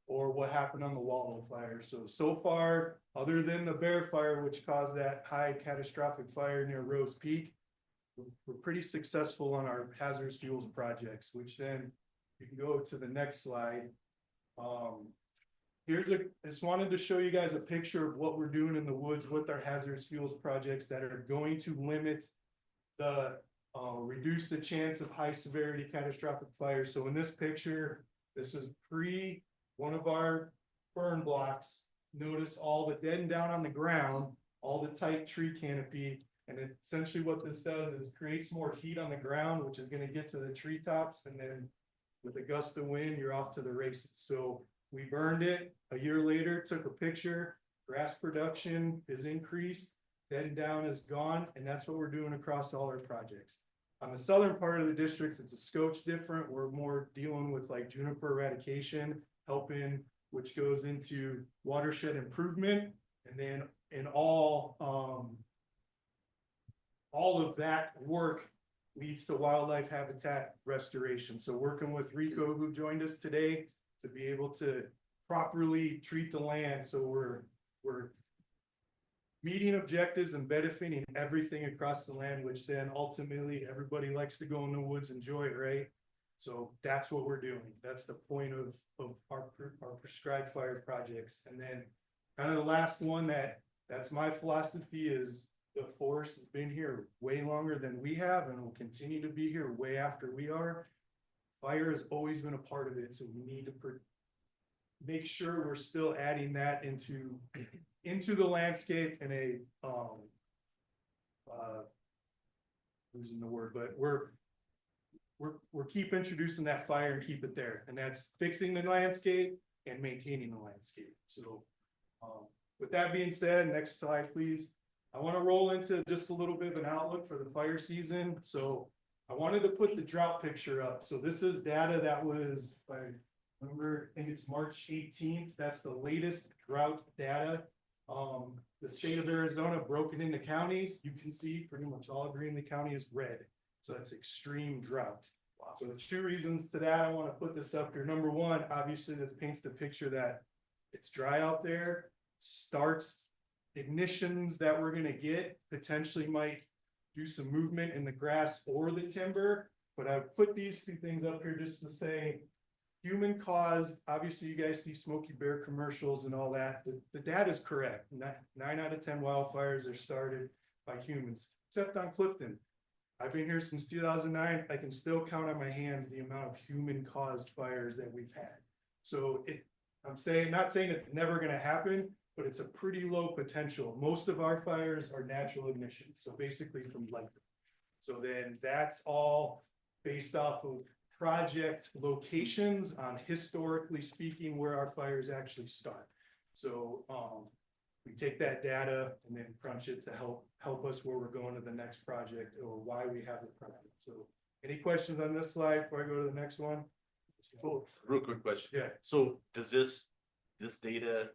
or what happened on the Wallow fire. So far, other than the Bear Fire, which caused that high catastrophic fire near Rose Peak, we're pretty successful on our hazardous fuels projects, which then you can go to the next slide. I just wanted to show you guys a picture of what we're doing in the woods with our hazardous fuels projects that are going to limit reduce the chance of high severity catastrophic fires. So in this picture, this is pre one of our burn blocks. Notice all the dead and down on the ground, all the tight tree canopy. And essentially what this does is creates more heat on the ground, which is going to get to the treetops. And then with a gust of wind, you're off to the races. So we burned it. A year later, took a picture. Grass production is increased. Dead and down is gone. And that's what we're doing across all our projects. On the southern part of the district, it's a scotch different. We're more dealing with like juniper eradication, helping, which goes into watershed improvement. And then in all of that work leads to wildlife habitat restoration. So working with Rico, who joined us today, to be able to properly treat the land. So we're meeting objectives and benefiting everything across the land, which then ultimately everybody likes to go in the woods, enjoy it, right? So that's what we're doing. That's the point of our prescribed fire projects. And then kind of the last one that's my philosophy is the forest has been here way longer than we have and will continue to be here way after we are. Fire has always been a part of it. So we need to make sure we're still adding that into the landscape in a losing the word, but we're keep introducing that fire and keep it there, and that's fixing the landscape and maintaining the landscape. So With that being said, next slide, please. I want to roll into just a little bit of an outlook for the fire season. So I wanted to put the drought picture up. So this is data that was, if I remember, I think it's March 18th. That's the latest drought data. The state of Arizona broken into counties. You can see pretty much all of Greenlee County is red. So that's extreme drought. So the two reasons to that, I want to put this up here. Number one, obviously this paints the picture that it's dry out there, starts ignitions that we're gonna get, potentially might do some movement in the grass or the timber. But I've put these two things up here just to say, human caused, obviously you guys see Smokey Bear commercials and all that. The data is correct. 9 out of 10 wildfires are started by humans, except on Clifton. I've been here since 2009. I can still count on my hands the amount of human caused fires that we've had. So I'm saying, not saying it's never gonna happen, but it's a pretty low potential. Most of our fires are natural ignition. So basically from light. So then that's all based off of project locations on historically speaking where our fires actually start. So we take that data and then crunch it to help us where we're going to the next project or why we have the project. So any questions on this slide before I go to the next one? So, real quick question. Yeah. So does this data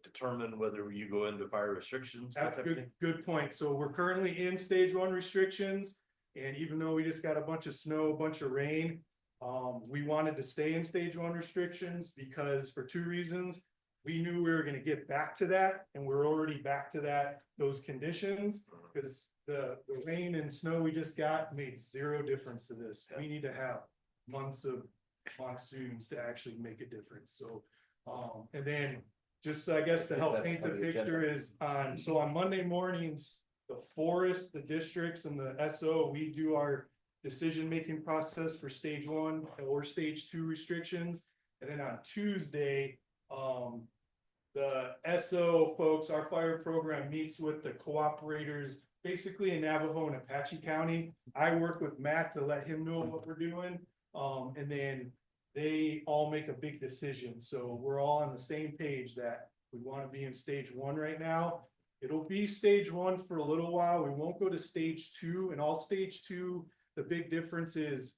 determine whether you go into fire restrictions? that type of thing? Good point. So we're currently in stage 1 restrictions. And even though we just got a bunch of snow, a bunch of rain, we wanted to stay in stage 1 restrictions because for 2 reasons. We knew we were gonna get back to that and we're already back to those conditions. Because the rain and snow we just got made 0 difference to this. We need to have months of monsoons to actually make a difference. So, and then just, I guess, to help paint the picture is so on Monday mornings, the forest, the districts and the SO, we do our decision-making process for stage 1 or stage 2 restrictions. And then on Tuesday, the SO folks, our fire program meets with the cooperators, basically in Navajo and Apache County. I work with Matt to let him know what we're doing. And then they all make a big decision. So we're all on the same page that we want to be in stage 1 right now. It'll be stage 1 for a little while. We won't go to stage 2. And all stage 2, the big difference is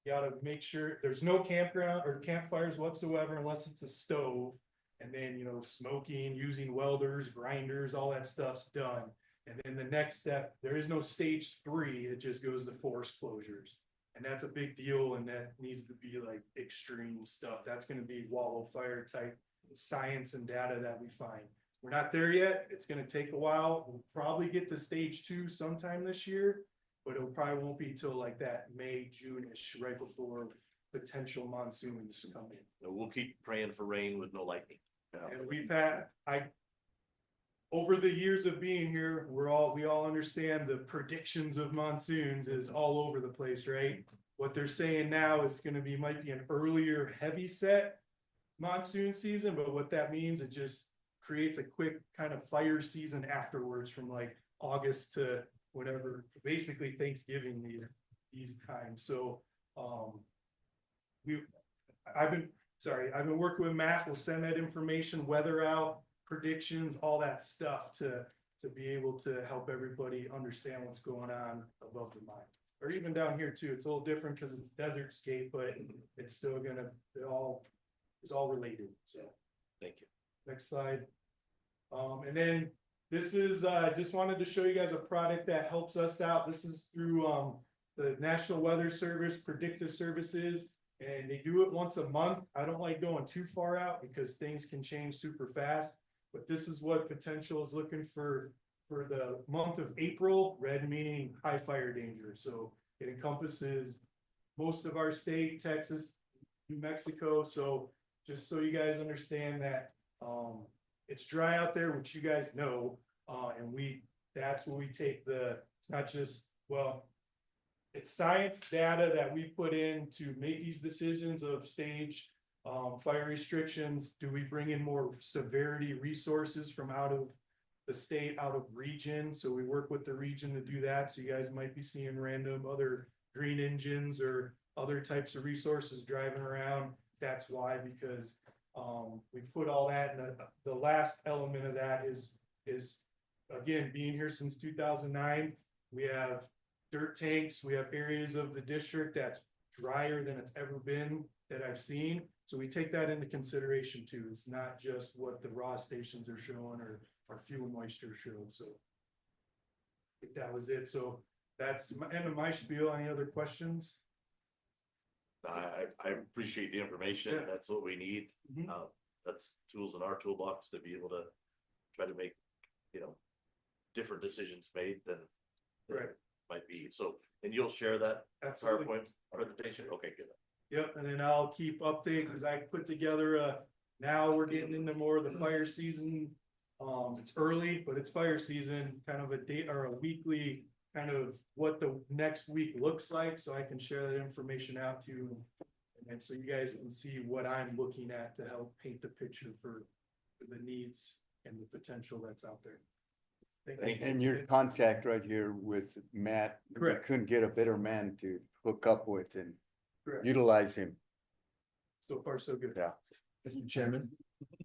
you gotta make sure there's no campground or campfires whatsoever unless it's a stove. And then, you know, smoking, using welders, grinders, all that stuff's done. And then the next step, there is no stage 3, it just goes to forest closures. And that's a big deal, and that needs to be like extreme stuff. That's gonna be wall of fire type science and data that we find. We're not there yet. It's gonna take a while. We'll probably get to stage 2 sometime this year, but it probably won't be till like that May, June-ish, right before potential monsoons come in. We'll keep praying for rain with no lightning. And we've had, over the years of being here, we all understand the predictions of monsoons is all over the place, right? What they're saying now is gonna be, might be an earlier heavy set monsoon season, but what that means, it just creates a quick kind of fire season afterwards from like August to whatever, basically Thanksgiving these times. So, I've been working with Matt. We'll send that information, weather out, predictions, all that stuff to be able to help everybody understand what's going on above the mine. Or even down here too. It's a little different because it's desert scape, but it's still gonna, it's all related. So thank you. Next slide. And then this is, just wanted to show you guys a product that helps us out. This is through the National Weather Service Predictive Services. And they do it once a month. I don't like going too far out because things can change super fast. But this is what potential is looking for the month of April, red meaning high fire danger. So it encompasses most of our state, Texas, New Mexico. So just so you guys understand that it's dry out there, which you guys know. And that's where we take it's not just, well, it's science data that we put in to make these decisions of stage fire restrictions. Do we bring in more severity resources from out of the state, out of region? So we work with the region to do that. So you guys might be seeing random other green engines or other types of resources driving around. That's why, because We put all that, and the last element of that is again, being here since 2009, we have dirt tanks, we have areas of the district that's drier than it's ever been that I've seen. So we take that into consideration too. It's not just what the raw stations are showing or fuel moisture shows. So I think that was it. So that's my end of my spiel. Any other questions? I appreciate the information. Yeah. That's what we need. Mhm. That's tools in our toolbox to be able to try to make, different decisions made than Right. might be. So, and you'll share that Absolutely. PowerPoint presentation? Okay, good. Yep, and then I'll keep updating because I put together now we're getting into more of the fire season. It's early, but it's fire season, kind of a date or a weekly kind of what the next week looks like, so I can share that information out to you. And so you guys can see what I'm looking at to help paint the picture for the needs and the potential that's out there. Thank you. And your contact right here with Matt. we Correct. Couldn't get a better man to hook up with and Correct. utilize him. So far, so good. Yeah. Mr. Chairman,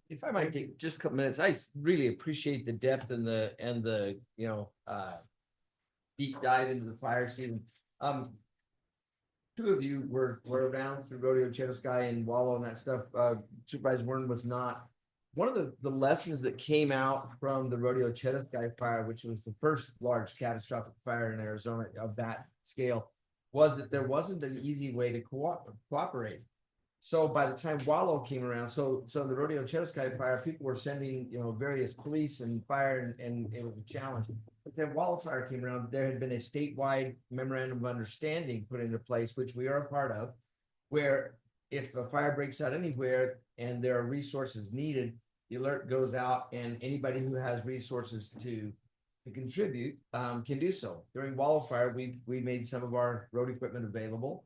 if I might take just a couple minutes, I really appreciate the depth and the deep dive into the fire season. Two of you were around through Rodeo Chetasky and Wallow and that stuff. Supervisor Warren was not. One of the lessons that came out from the Rodeo Chetasky fire, which was the first large catastrophic fire in Arizona of that scale, was that there wasn't an easy way to cooperate. So by the time Wallow came around, so the Rodeo Chetasky fire, people were sending, various police and fire and it was a challenge. But then Wallow fire came around, there had been a statewide memorandum of understanding put into place, which we are a part of, where if a fire breaks out anywhere and there are resources needed, the alert goes out and anybody who has resources to contribute can do so. During Wallow fire, we made some of our road equipment available.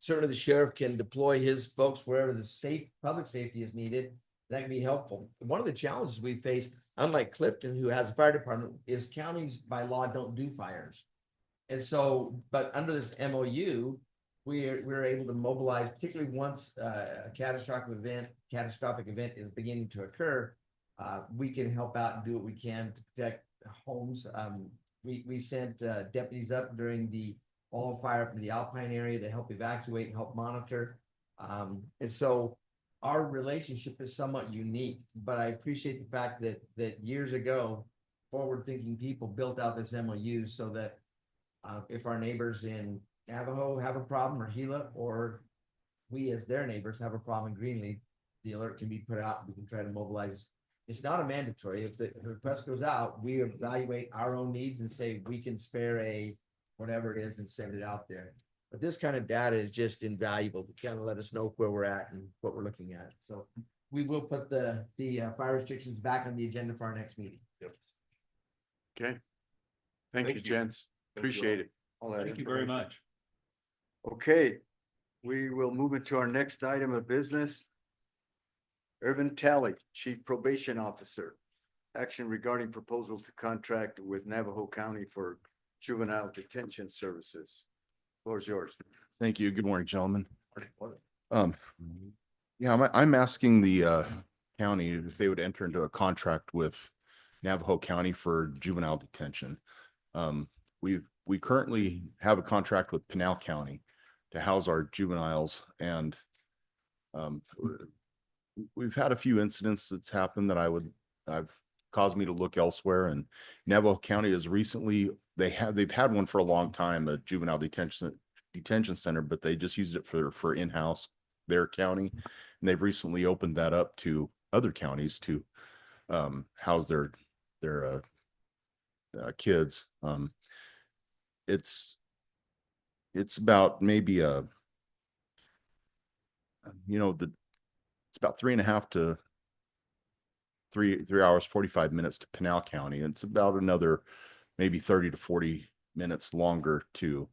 Certainly the sheriff can deploy his folks wherever the public safety is needed. That can be helpful. One of the challenges we face, unlike Clifton, who has a fire department, is counties by law don't do fires. And so, but under this MOU, we're able to mobilize, particularly once a catastrophic event is beginning to occur, we can help out and do what we can to protect homes. We sent deputies up during the all fire up in the Alpine area to help evacuate and help monitor. And so our relationship is somewhat unique, but I appreciate the fact that years ago, forward-thinking people built out this MOU so that if our neighbors in Navajo have a problem, or Gila, or we as their neighbors have a problem in Greenlee, the alert can be put out and we can try to mobilize. It's not a mandatory. If the request goes out, we evaluate our own needs and say we can spare a whatever it is and send it out there. But this kind of data is just invaluable to kind of let us know where we're at and what we're looking at. So we will put the fire restrictions back on the agenda for our next meeting. Yep. Okay. Thank you, you. gents. Thank you Appreciate it. All that Thank you very information. much. Okay, we will move into our next item of business. Irvin Talley, Chief Probation Officer. Action regarding proposal to contract with Navajo County for juvenile detention services. Floor is yours. Thank you. Good morning, gentlemen. Yeah, I'm asking the county if they would enter into a contract with Navajo County for juvenile detention. We currently have a contract with Pinal County to house our juveniles, and we've had a few incidents that's happened that I've caused me to look elsewhere. And Navajo County has recently they've had one for a long time, a juvenile detention center, but they just used it for in-house their county, and they've recently opened that up to other counties to house their kids. It's about maybe it's about 3.5 to 3 hours 45 minutes to Pinal County, and it's about another maybe 30 to 40 minutes longer to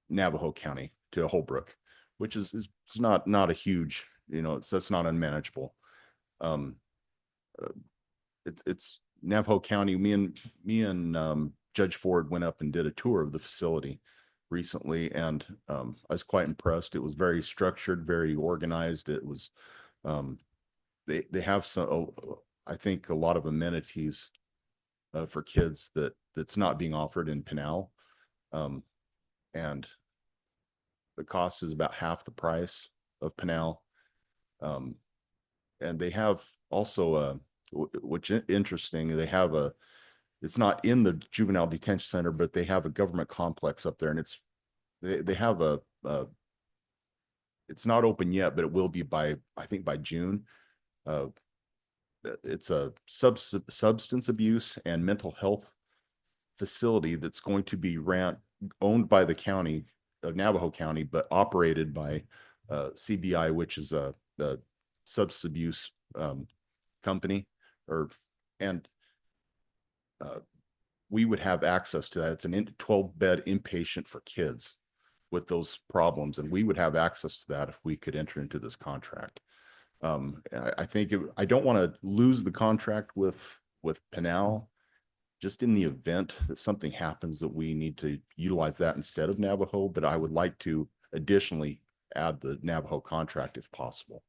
Navajo County, to Holbrook, which is not a huge, that's not unmanageable. It's Navajo County. Me and Judge Ford went up and did a tour of the facility recently, and I was quite impressed. It was very structured, very organized. It was they have some, I think, a lot of amenities for kids that's not being offered in Pinal. And the cost is about half the price of Pinal. And they have also which interesting, they have it's not in the juvenile detention center, but they have a government complex up there, and they have it's not open yet, but it will be by, I think, by June. It's a substance abuse and mental health facility that's going to be owned by the county of Navajo County, but operated by CBI, which is a substance abuse company, and we would have access to that. It's an 12-bed inpatient for kids with those problems, and we would have access to that if we could enter into this contract. I think I don't want to lose the contract with Pinal, just in the event that something happens that we need to utilize that instead of Navajo, but I would like to additionally add the Navajo contract if possible.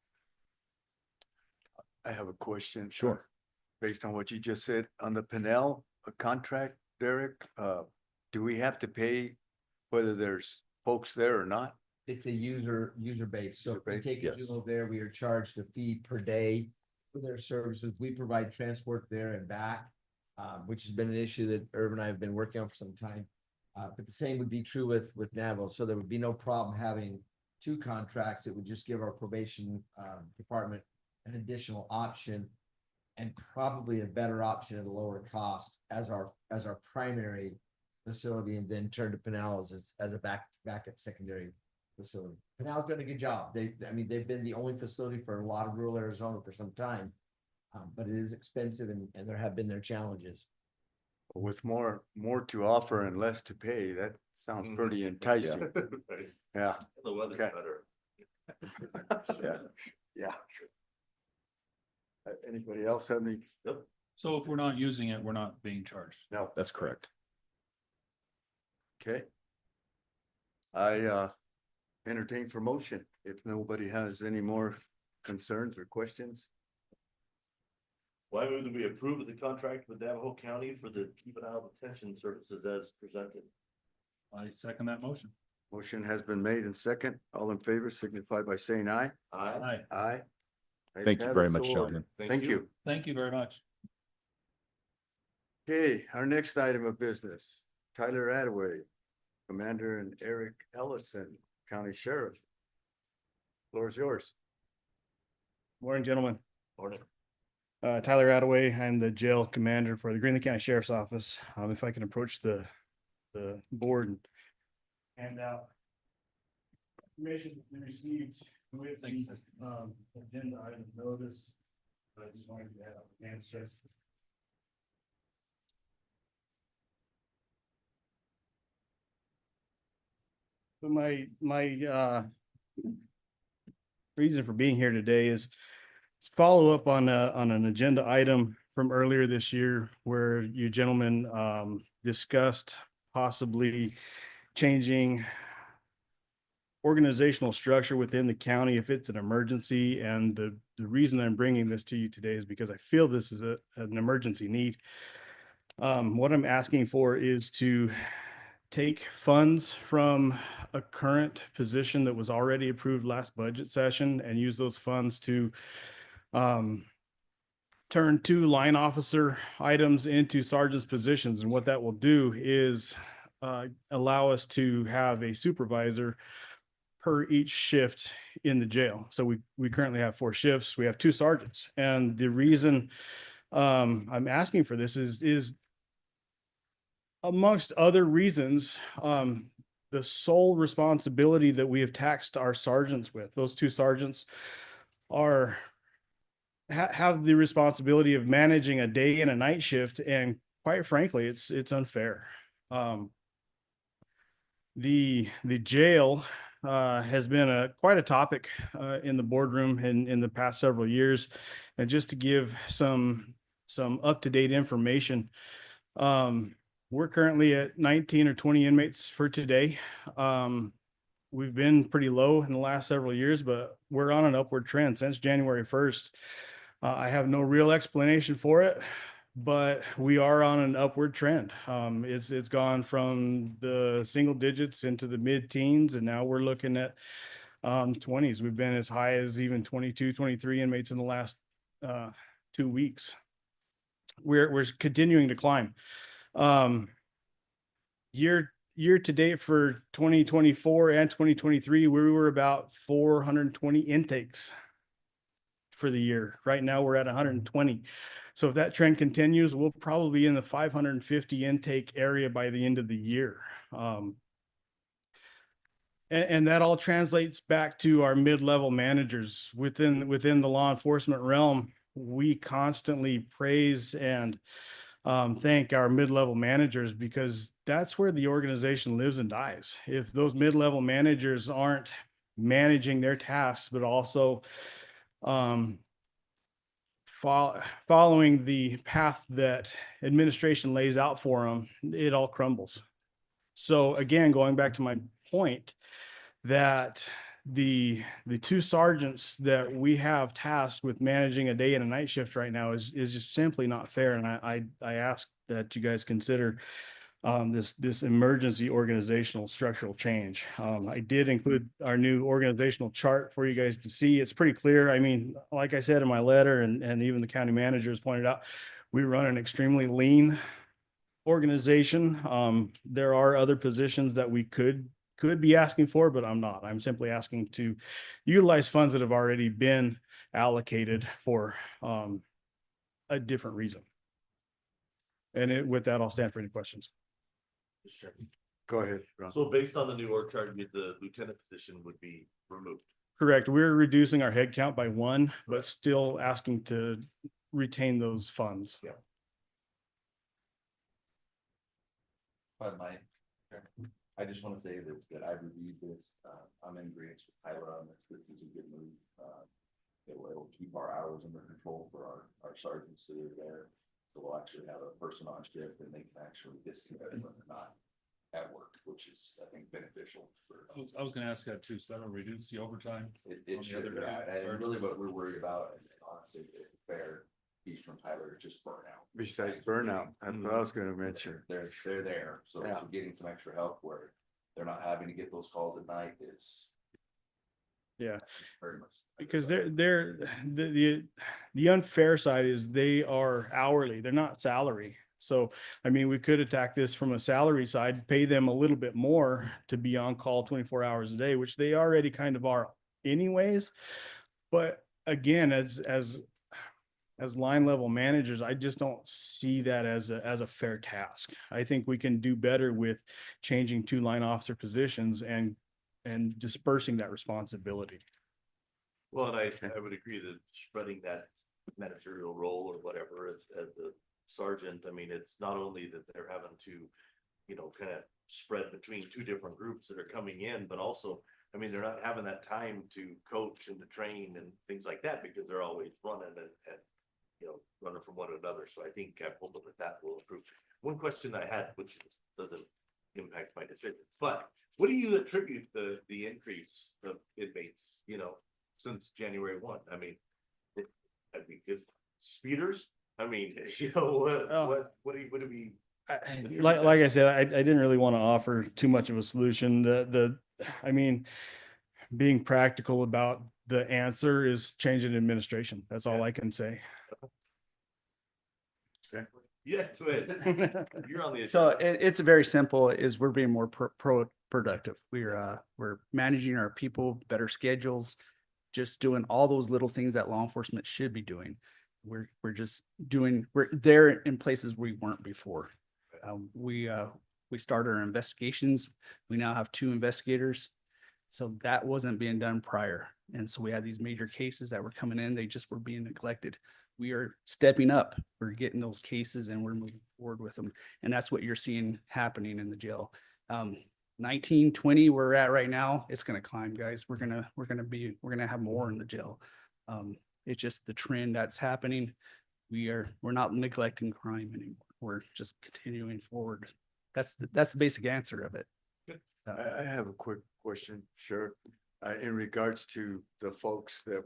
I have a question. Sure. Based on what you just said, on the Pinel contract, Derek, do we have to pay whether there's folks there or not? It's a user base. So if we take a Yes. juvenile there, we are charged a fee per day for their services. We provide transport there and back, which has been an issue that Irv and I have been working on for some time. But the same would be true with Navajo. So there would be no problem having two contracts. It would just give our probation department an additional option, and probably a better option at a lower cost as our primary facility, and then turn to Pinellas as a backup secondary facility. Pinellas done a good job. They've been the only facility for a lot of rural Arizona for some time, but it is expensive, and there have been their challenges. With more to offer and less to pay, that sounds pretty enticing. Right. Yeah. The weather's Okay. better. Yeah. Yeah. Anybody else have any? Yep. So if we're not using it, we're not being charged. No. That's correct. Okay. I entertain for motion if nobody has any more concerns or questions. Why move that we approve of the contract with Navajo County for the juvenile detention services as presented? I second that motion. Motion has been made and second. All in favor signify by saying aye. Aye. Aye. Ayes Thank you have very it, much, so ordered. gentlemen. Thank you. Thank you very much. Okay, our next item of business, Tyler Attaway, Commander, and Eric Ellison, County Sheriff. Floor is yours. Morning, gentlemen. Morning. Tyler Attaway, I'm the jail commander for the Greenlee County Sheriff's Office. If I can approach the board and hand out information we received with the agenda item notice. I just wanted to have an answer. So my reason for being here today is follow up on an agenda item from earlier this year where you gentlemen discussed possibly changing organizational structure within the county if it's an emergency. And the reason I'm bringing this to you today is because I feel this is an emergency need. What I'm asking for is to take funds from a current position that was already approved last budget session and use those funds to turn 2 line officer items into sergeant's positions. And what that will do is allow us to have a supervisor per each shift in the jail. So we currently have 4 shifts. We have 2 sergeants. And the reason I'm asking for this is amongst other reasons, the sole responsibility that we have taxed our sergeants with. Those 2 sergeants have the responsibility of managing a day and a night shift, and quite frankly, it's unfair. The jail has been quite a topic in the boardroom in the past several years, and just to give some up-to-date information, We're currently at 19 or 20 inmates for today. We've been pretty low in the last several years, but we're on an upward trend since January 1st. I have no real explanation for it, but we are on an upward trend. It's gone from the single digits into the mid-teens, and now we're looking at 20s. We've been as high as even 22, 23 inmates in the last 2 weeks. We're continuing to climb. Year to date for 2024 and 2023, we were about 420 intakes for the year. Right now we're at 120. So if that trend continues, we'll probably be in the 550 intake area by the end of the year. And that all translates back to our mid-level managers within the law enforcement realm. We constantly praise and thank our mid-level managers, because that's where the organization lives and dies. If those mid-level managers aren't managing their tasks, but also following the path that administration lays out for them, it all crumbles. So again, going back to my point, that the two sergeants that we have tasked with managing a day and a night shift right now is just simply not fair. And I ask that you guys consider this emergency organizational structural change. I did include our new organizational chart for you guys to see. It's pretty clear. I mean, like I said in my letter, and even the county managers pointed out, we run an extremely lean organization. There are other positions that we could be asking for, but I'm not. I'm simply asking to utilize funds that have already been allocated for a different reason. And with that, I'll stand for any questions. Go ahead, Ron. So based on the new org chart, the lieutenant position would be removed. Correct. We're reducing our head count by 1, but still asking to retain those funds. Yeah. I just want to say that I reviewed this. I'm in agreement with Tyler on this. This is a good move. It will keep our hours under control for our sergeants that are there. So we'll actually have a person on shift and they can actually disconnect when they're not at work, which is, I think, beneficial. I was going to ask that too. So that'll reduce the overtime. It should, yeah. And really what we're worried about, and honestly, it's fair piece from Tyler, is just burnout. Besides burnout, that's what I was gonna mention. They're there. So Yeah. if we're getting some extra help where they're not having to get those calls at night, it's Yeah. very much. Because the unfair side is they are hourly, they're not salary. So, I mean, we could attack this from a salary side, pay them a little bit more to be on call 24 hours a day, which they already kind of are anyways. But again, as line level managers, I just don't see that as a fair task. I think we can do better with changing 2 line officer positions and dispersing that responsibility. Well, and I would agree that spreading that managerial role or whatever as the sergeant, I mean, it's not only that they're having to, kind of spread between 2 different groups that are coming in, but also, I mean, they're not having that time to coach and to train and things like that because they're always running and running from one another. So I think I'm hoping that will improve. One question I had, which doesn't impact my decision, but what do you attribute the increase of inmates, since January 1? I mean, because speeders, I mean, what do we? Like I said, I didn't really want to offer too much of a solution. I mean, being practical about the answer is changing administration. That's all I can say. Okay. Yeah, go ahead. You're on the. So it's very simple, is we're being more productive. We're managing our people, better schedules, just doing all those little things that law enforcement should be doing. We're there in places we weren't before. We started our investigations. We now have 2 investigators. So that wasn't being done prior. And so we had these major cases that were coming in. They just were being neglected. We are stepping up. We're getting those cases and we're moving forward with them. And that's what you're seeing happening in the jail. 19, 20 we're at right now. It's going to climb, guys. We're going to have more in the jail. It's just the trend that's happening. We're not neglecting crime anymore. We're just continuing forward That's the basic answer of it. I have a quick question, Sheriff, in regards to the folks that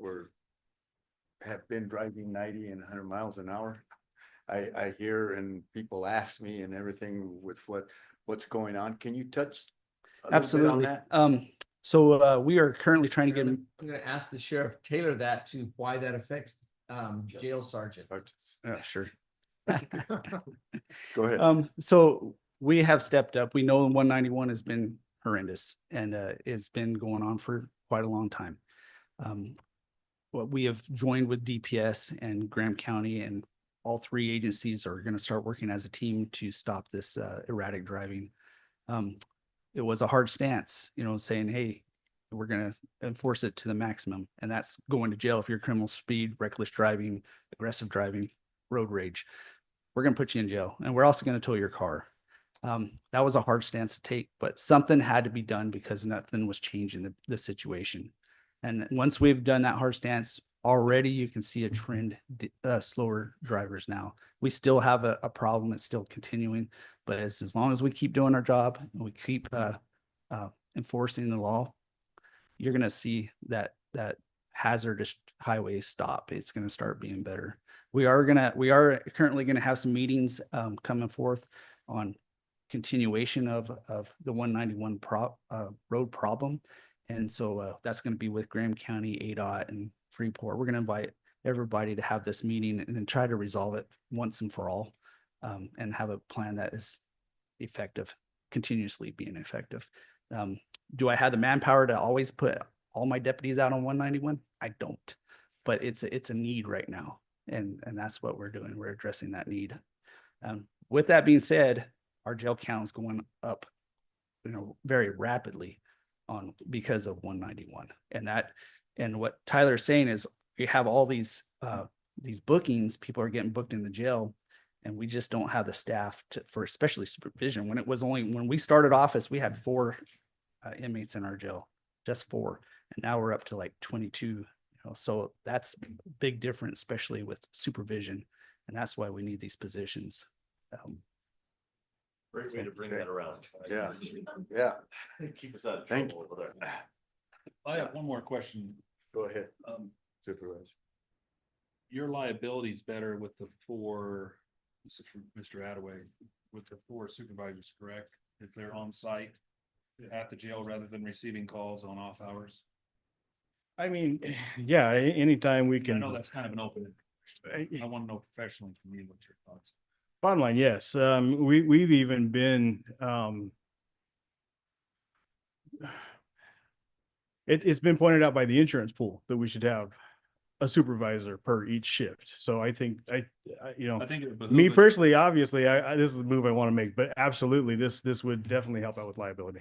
have been driving 90 and 100 miles an hour. I hear and people ask me and everything with what's going on. Can you touch a little bit on Absolutely. that? So we are currently trying to get I'm gonna ask the sheriff, tailor that to why that affects jail sergeant. sure. Go ahead. So we have stepped up. We know 191 has been horrendous and it's been going on for quite a long time. What we have joined with DPS and Graham County, and all three agencies are going to start working as a team to stop this erratic driving. It was a hard stance, saying, hey, we're going to enforce it to the maximum. And that's going to jail if you're criminal speed, reckless driving, aggressive driving, road rage. We're going to put you in jail, and we're also going to tow your car. That was a hard stance to take, but something had to be done because nothing was changing the situation. And once we've done that hard stance, already you can see a trend, slower drivers now. We still have a problem. It's still continuing, but as long as we keep doing our job and we keep enforcing the law, you're going to see that hazardous highway stop. It's going to start being better. We are currently going to have some meetings coming forth on continuation of the 191 road problem. And so that's going to be with Graham County, ADOT, and Freeport. We're going to invite everybody to have this meeting and then try to resolve it once and for all, and have a plan that is effective, continuously being effective. Do I have the manpower to always put all my deputies out on 191? I don't, but it's a need right now. And that's what we're doing. We're addressing that need. With that being said, our jail count is going up, very rapidly because of 191. And what Tyler's saying is we have all these bookings, people are getting booked in the jail, and we just don't have the staff for especially supervision. When we started office, we had 4 inmates in our jail, just 4. And now we're up to like 22, so that's a big difference, especially with supervision. And that's why we need these positions. Great way to bring that around. Yeah. Yeah. Keep us out of Thank trouble over there. I have one more question. Go ahead. Supervisor. Your liability is better with the 4, this is from Mr. Attaway, with the 4 supervisors, correct? If they're on site at the jail rather than receiving calls on off hours? I mean, yeah, anytime we I can. know that's kind of an open question. I want to know professionally from you what your thoughts. Bottom line, yes. We've even been, it's been pointed out by the insurance pool that we should have a supervisor per each shift. So I think I think it would me behoove personally, obviously, this is the move I want to make, but absolutely, this would definitely help out with liability.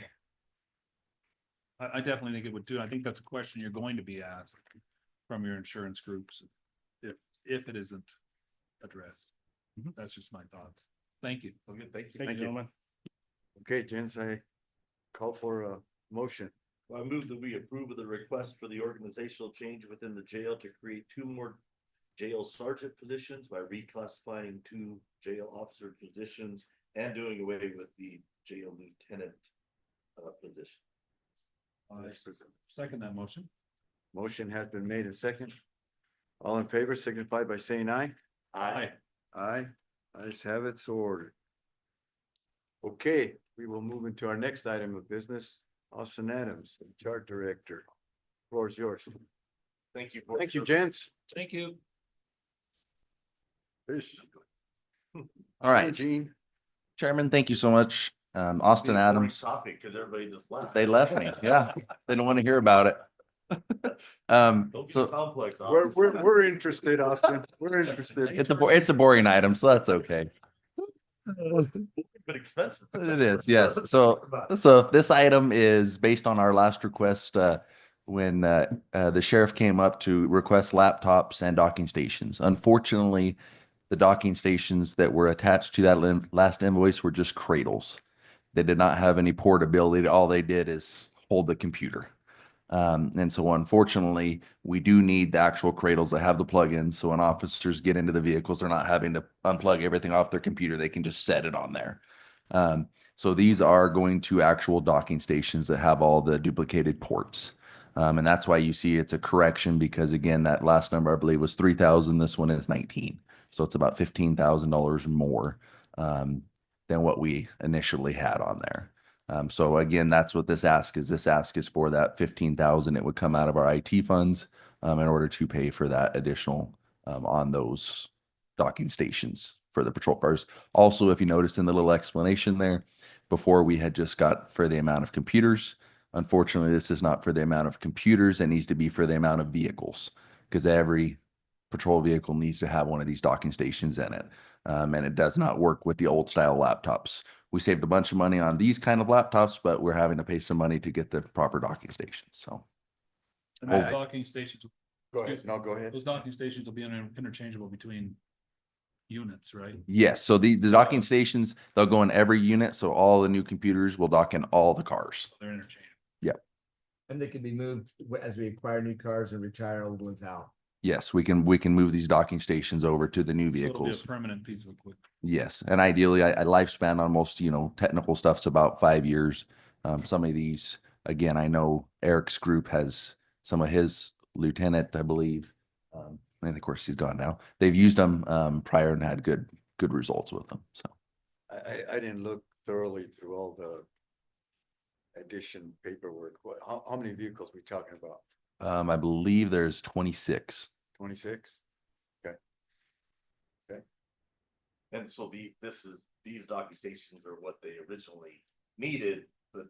I definitely think it would too. I think that's a question you're going to be asked from your insurance groups if it isn't addressed. That's just my thoughts. Thank you. Okay, thank you. Thank you, gentlemen. Okay, gents, I call for a motion. Well, I move that we approve of the request for the organizational change within the jail to create 2 more jail sergeant positions by reclassifying 2 jail officer positions and doing away with the jail lieutenant position. I second that motion. Motion has been made and second. All in favor signify by saying aye. Aye. Aye. Ayes have it, so ordered. Okay, we will move into our next item of business. Austin Adams, Chart Director. Floor is yours. Thank you. Thank you, gents. Thank you. All right, Gene. Chairman, thank you so much. Austin Adams. Topic because everybody just left. They left me. Yeah, they don't want to hear about it. Don't get So complex. We're interested, Austin. We're interested. it's a boring item, so that's okay. But expensive. It is, yes. So this item is based on our last request when the sheriff came up to request laptops and docking stations. Unfortunately, the docking stations that were attached to that last invoice were just cradles. They did not have any portability. All they did is hold the computer. And so unfortunately, we do need the actual cradles that have the plugins. So when officers get into the vehicles, they're not having to unplug everything off their computer. They can just set it on there. So these are going to actual docking stations that have all the duplicated ports. And that's why you see it's a correction because again, that last number I believe was 3,000. This one is 19. So it's about $15,000 more than what we initially had on there. So again, that's what this ask is. This ask is for that 15,000. It would come out of our IT funds in order to pay for that additional on those docking stations for the patrol cars. Also, if you notice in the little explanation there, before we had just got for the amount of computers. Unfortunately, this is not for the amount of computers. It needs to be for the amount of vehicles because every patrol vehicle needs to have one of these docking stations in it. And it does not work with the old style laptops. We saved a bunch of money on these kind of laptops, but we're having to pay some money to get the proper docking stations. So And those docking stations. Go ahead. No, go ahead. Those docking stations will be interchangeable between units, right? yes, so the docking stations, they'll go in every unit. So all the new computers will dock in all the cars. They're interchangeable. Yep. And they can be moved as we acquire new cars and retire old ones out. Yes, we can move these docking stations over to the new So it'll be a vehicles. permanent piece of equipment. Yes, and ideally, a lifespan on most, technical stuff's about 5 years. Some of these, again, I know Eric's group has some of his lieutenant, I believe, and of course he's gone now. They've used them prior and had good results with them. So I didn't look thoroughly through all the addition paperwork. How many vehicles we talking about? I believe there's 26. 26? Okay. Okay. And so these docking stations are what they originally needed, but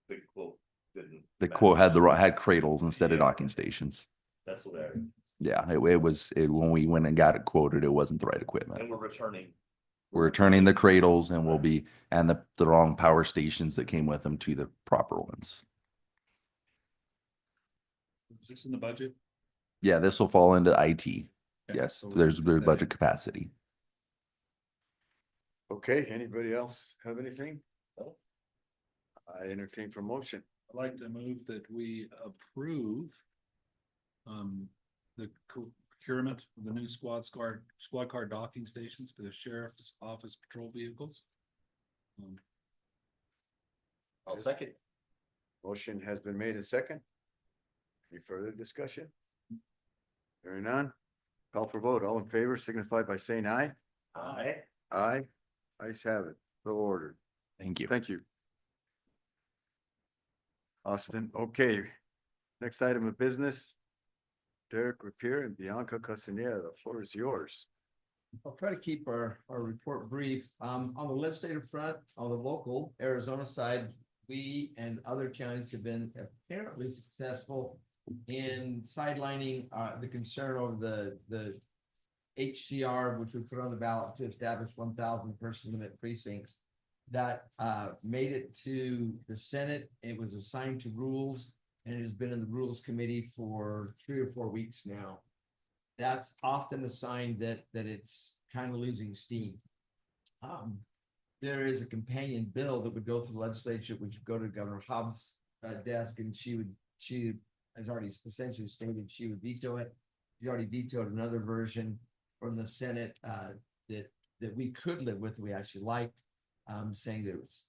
the quote didn't. The match. quote had cradles instead of docking stations. That's what I. Yeah, it was when we went and got it quoted, it wasn't the right equipment. And we're returning. We're returning the cradles and the wrong power stations that came with them to the proper ones. Is this in the budget? Yeah, this will fall into IT. Okay, Yes, so there's we'll put that budget in. capacity. Okay, anybody else have anything? No. I entertain for motion. I'd like to move that we approve the procurement of the new squad car docking stations for the sheriff's office patrol vehicles. I'll second. Motion has been made and second. Any further discussion? Hearing none. Call for vote. All in favor signify by saying aye. Aye. Aye. Ayes have it. So ordered. Thank you. Thank you. Austin, okay. Next item of business. Derek Rapier and Bianca Castaneda, the floor is yours. I'll try to keep our report brief. On the legislative front, on the local Arizona side, we and other counties have been apparently successful in sidelining the concern over the HCR, which we put on the ballot to establish 1,000 person limit precincts. That made it to the Senate. It was assigned to rules and it has been in the Rules Committee for 3 or 4 weeks now. That's often a sign that it's kind of losing steam. There is a companion bill that would go through the legislature, which would go to Governor Hobbs' desk, and she has already essentially stated she would veto it. She already vetoed another version from the Senate that we could live with, that we actually liked, saying that it was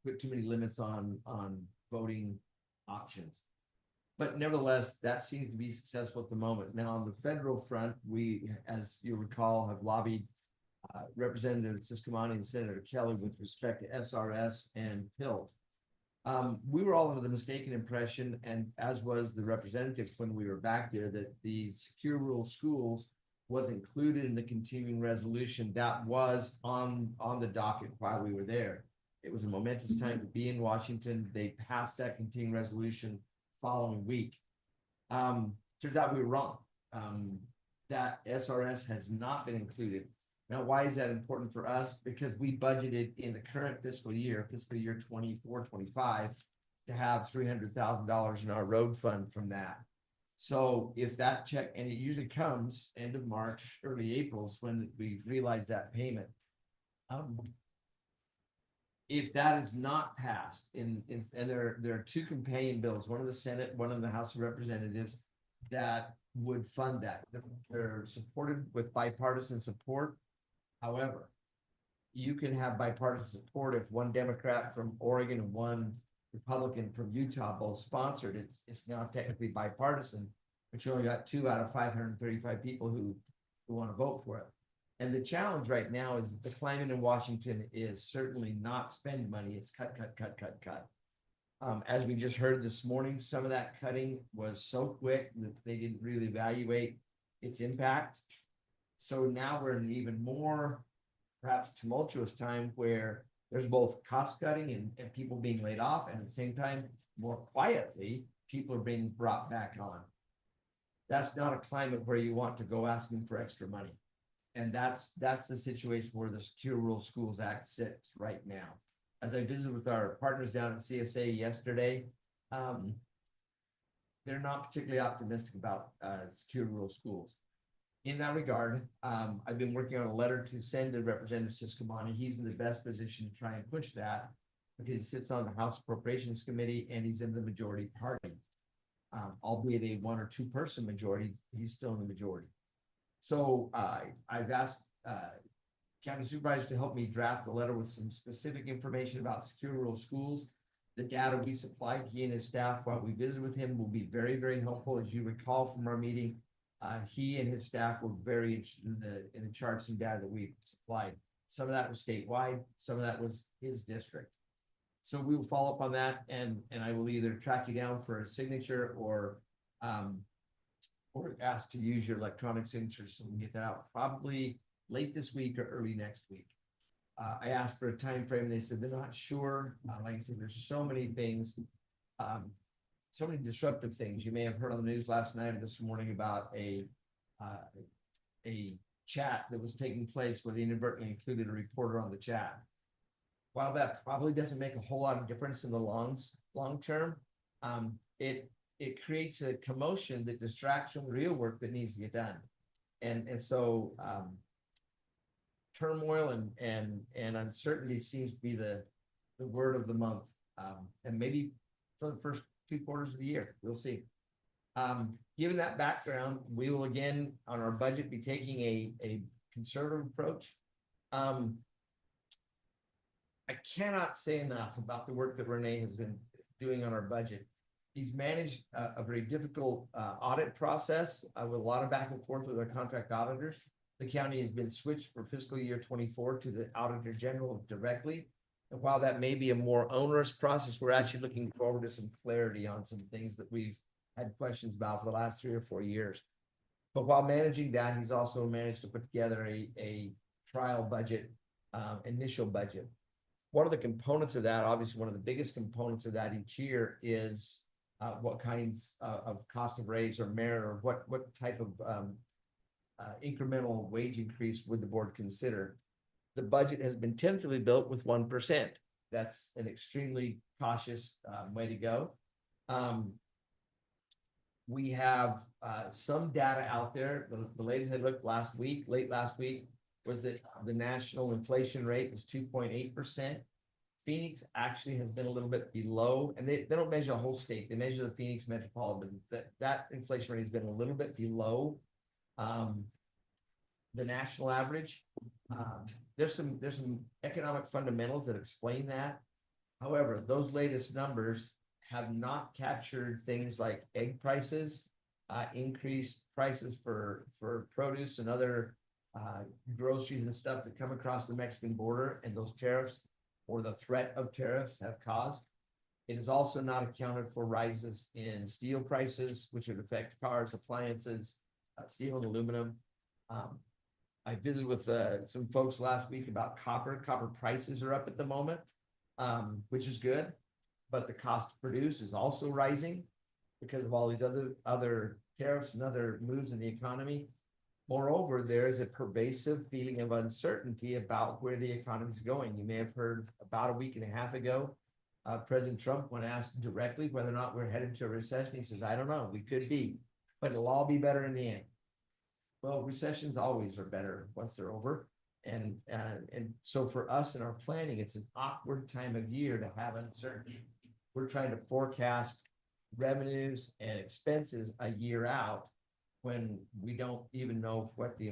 put too many limits on voting options. But nevertheless, that seems to be successful at the moment. Now, on the federal front, we, as you recall, have lobbied Representative Siscomani and Senator Kelly with respect to SRS and PILT. We were all under the mistaken impression, and as was the representative when we were back there, that the secure rural schools was included in the continuing resolution that was on the docket while we were there. It was a momentous time to be in Washington. They passed that continuing resolution following week. Turns out we were wrong. That SRS has not been included. Now, why is that important for us? Because we budgeted in the current fiscal year 24-25, to have $300,000 in our road fund from that. So if that check, and it usually comes end of March, early April's when we realize that payment. If that is not passed and there are 2 companion bills, one in the Senate, one in the House of Representatives, that would fund that. They're supported with bipartisan support. However, you can have bipartisan support if one Democrat from Oregon and one Republican from Utah both sponsored. It's now technically bipartisan, but you only got 2 out of 535 people who want to vote for it. And the challenge right now is the climate in Washington is certainly not spend money. It's cut, cut, cut, cut, cut. As we just heard this morning, some of that cutting was so quick that they didn't really evaluate its impact. So now we're in an even more perhaps tumultuous time where there's both cost cutting and people being laid off, and at the same time, more quietly, people are being brought back on. That's not a climate where you want to go asking for extra money. And that's the situation where the Secure Rural Schools Act sits right now. As I visited with our partners down at CSA yesterday, they're not particularly optimistic about secure rural schools. In that regard, I've been working on a letter to send to Representative Siscomani. He's in the best position to try and push that because he sits on the House Appropriations Committee and he's in the majority party. Albeit a 1 or 2 person majority, he's still in the majority. So I've asked county supervisors to help me draft a letter with some specific information about secure rural schools. The data we supplied, he and his staff while we visited with him will be very, very helpful. As you recall from our meeting, he and his staff were very interested in the charts and data that we supplied. Some of that was statewide, some of that was his district. So we will follow up on that, and I will either track you down for a signature or ask to use your electronic signature so we can get that out probably late this week or early next week. I asked for a time frame. They said they're not sure. Like I said, there's so many things, so many disruptive things. You may have heard on the news last night or this morning about a chat that was taking place where they inadvertently included a reporter on the chat. While that probably doesn't make a whole lot of difference in the long term, it creates a commotion that distracts from the real work that needs to get done. And so turmoil and uncertainty seems to be the word of the month. And maybe for the first 2 quarters of the year, we'll see. Given that background, we will again on our budget be taking a conservative approach. I cannot say enough about the work that Renee has been doing on our budget. He's managed a very difficult audit process with a lot of back and forth with our contract auditors. The county has been switched for fiscal year 24 to the Auditor General directly. And while that may be a more onerous process, we're actually looking forward to some clarity on some things that we've had questions about for the last 3 or 4 years. But while managing that, he's also managed to put together a trial budget, initial budget. One of the components of that, obviously one of the biggest components of that each year is what kinds of cost of raise or merit or what type of incremental wage increase would the board consider. The budget has been tentatively built with 1%. That's an extremely cautious way to go. We have some data out there. The latest I looked late last week, was that the national inflation rate is 2.8%. Phoenix actually has been a little bit below, and they don't measure the whole state. They measure the Phoenix metropolitan. That inflation rate has been a little bit below the national average. There's some economic fundamentals that explain that. However, those latest numbers have not captured things like egg prices, increased prices for produce and other groceries and stuff that come across the Mexican border, and those tariffs or the threat of tariffs have caused. It is also not accounted for rises in steel prices, which would affect cars, appliances, steel and aluminum. I visited with some folks last week about copper. Copper prices are up at the moment, which is good, but the cost to produce is also rising because of all these other tariffs and other moves in the economy. Moreover, there is a pervasive feeling of uncertainty about where the economy is going. You may have heard about a week and a half ago, President Trump, when asked directly whether or not we're headed to a recession, he says, I don't know, we could be, but it'll all be better in the end. Well, recessions always are better once they're over. And so for us in our planning, it's an awkward time of year to have uncertainty. We're trying to forecast revenues and expenses a year out when we don't even know what the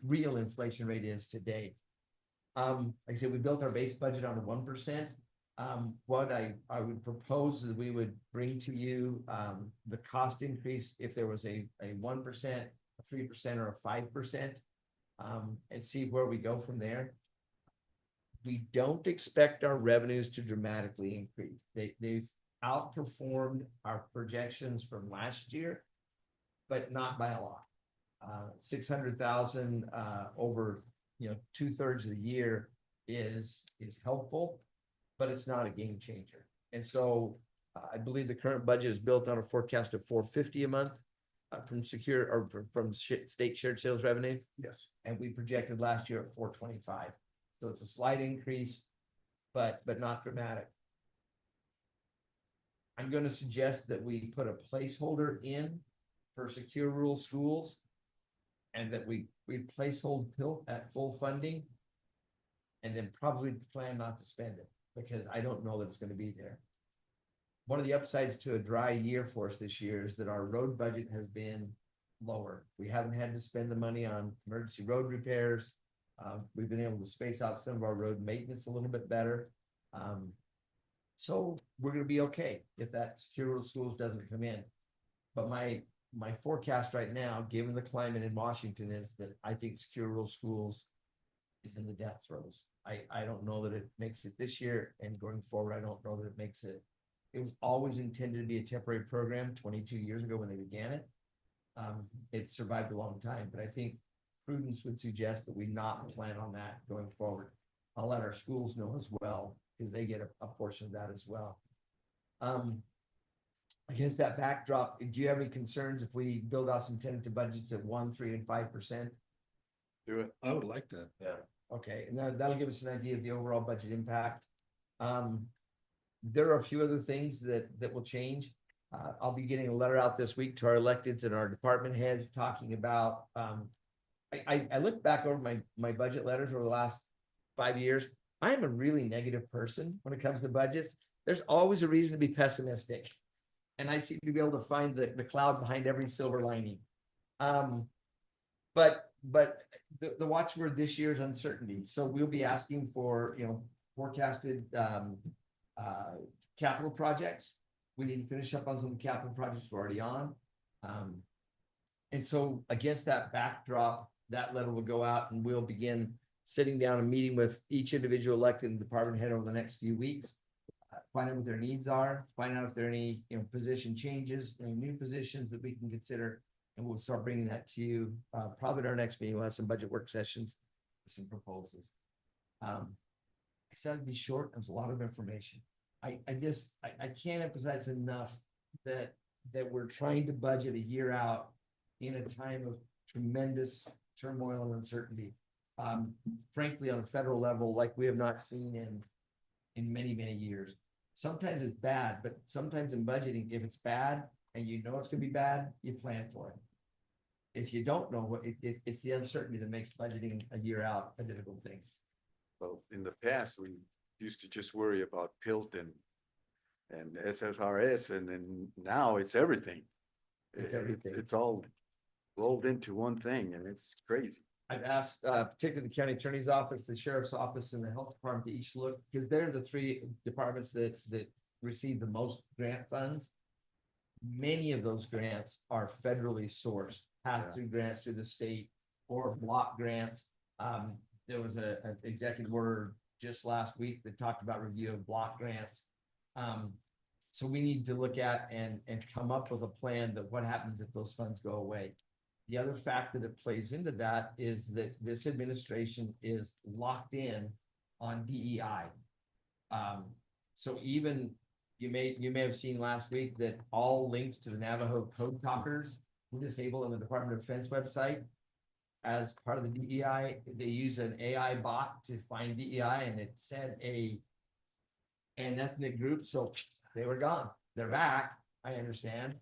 real inflation rate is today. Like I said, we built our base budget on a 1%. What I would propose is we would bring to you, the cost increase if there was a 1%, a 3%, or a 5%, and see where we go from there. We don't expect our revenues to dramatically increase. They've outperformed our projections from last year, but not by a lot. 600,000 over, 2/3 of the year is helpful, but it's not a game changer. And so I believe the current budget is built on a forecast of 450 a month from state shared sales revenue. Yes. And we projected last year at 425. So it's a slight increase, but not dramatic. I'm going to suggest that we put a placeholder in for secure rural schools, and that we placehold PILT at full funding, and then probably plan not to spend it, because I don't know that it's going to be there. One of the upsides to a dry year for us this year is that our road budget has been lower. We haven't had to spend the money on emergency road repairs. We've been able to space out some of our road maintenance a little bit better. So we're going to be okay if that secure rural schools doesn't come in. But my forecast right now, given the climate in Washington, is that I think secure rural schools is in the death throes. I don't know that it makes it this year, and going forward, I don't know that it makes it. It was always intended to be a temporary program 22 years ago when they began it. It's survived a long time, but I think prudence would suggest that we not plan on that going forward. I'll let our schools know as well, because they get a portion of that as well. Against that backdrop, do you have any concerns if we build out some tentative budgets at 1%, 3%, and 5%? Do it. I would like that. Yeah. Okay, and that'll give us an idea of the overall budget impact. There are a few other things that will change. I'll be getting a letter out this week to our electeds and our department heads talking about, I look back over my budget letters over the last 5 years. I am a really negative person when it comes to budgets. There's always a reason to be pessimistic, and I seem to be able to find the cloud behind every silver lining. But the watchword this year is uncertainty. So we'll be asking for, forecasted capital projects. We need to finish up on some capital projects we're already on. And so against that backdrop, that letter will go out, and we'll begin sitting down and meeting with each individual elected and department head over the next few weeks. Find out what their needs are, find out if there are any, position changes, any new positions that we can consider, and we'll start bringing that to you. Probably at our next meeting, we'll have some budget work sessions, with some proposals. I said it'd be short. There's a lot of information. I can't emphasize enough that we're trying to budget a year out in a time of tremendous turmoil and uncertainty. Frankly, on a federal level, like we have not seen in many, many years. Sometimes it's bad, but sometimes in budgeting, if it's bad and you know it's going to be bad, you plan for it. If you don't know what it's the uncertainty that makes budgeting a year out a difficult thing. Well, in the past, we used to just worry about PILT and SSRS, and then now it's everything. It's all rolled into one thing, and it's crazy. I've asked, particularly the county attorney's office, the sheriff's office, and the health department to each look, because they're the three departments that receive the most grant funds. Many of those grants are federally sourced, pass-through grants through the state, or block grants. There was an executive order just last week that talked about review of block grants. So we need to look at and come up with a plan that what happens if those funds go away. The other factor that plays into that is that this administration is locked in on DEI. So even you may have seen last week that all links to the Navajo Code Talkers were disabled on the Department of Defense website. As part of the DEI, they use an AI bot to find DEI, and it said an ethnic group, so they were gone. They're back, I understand.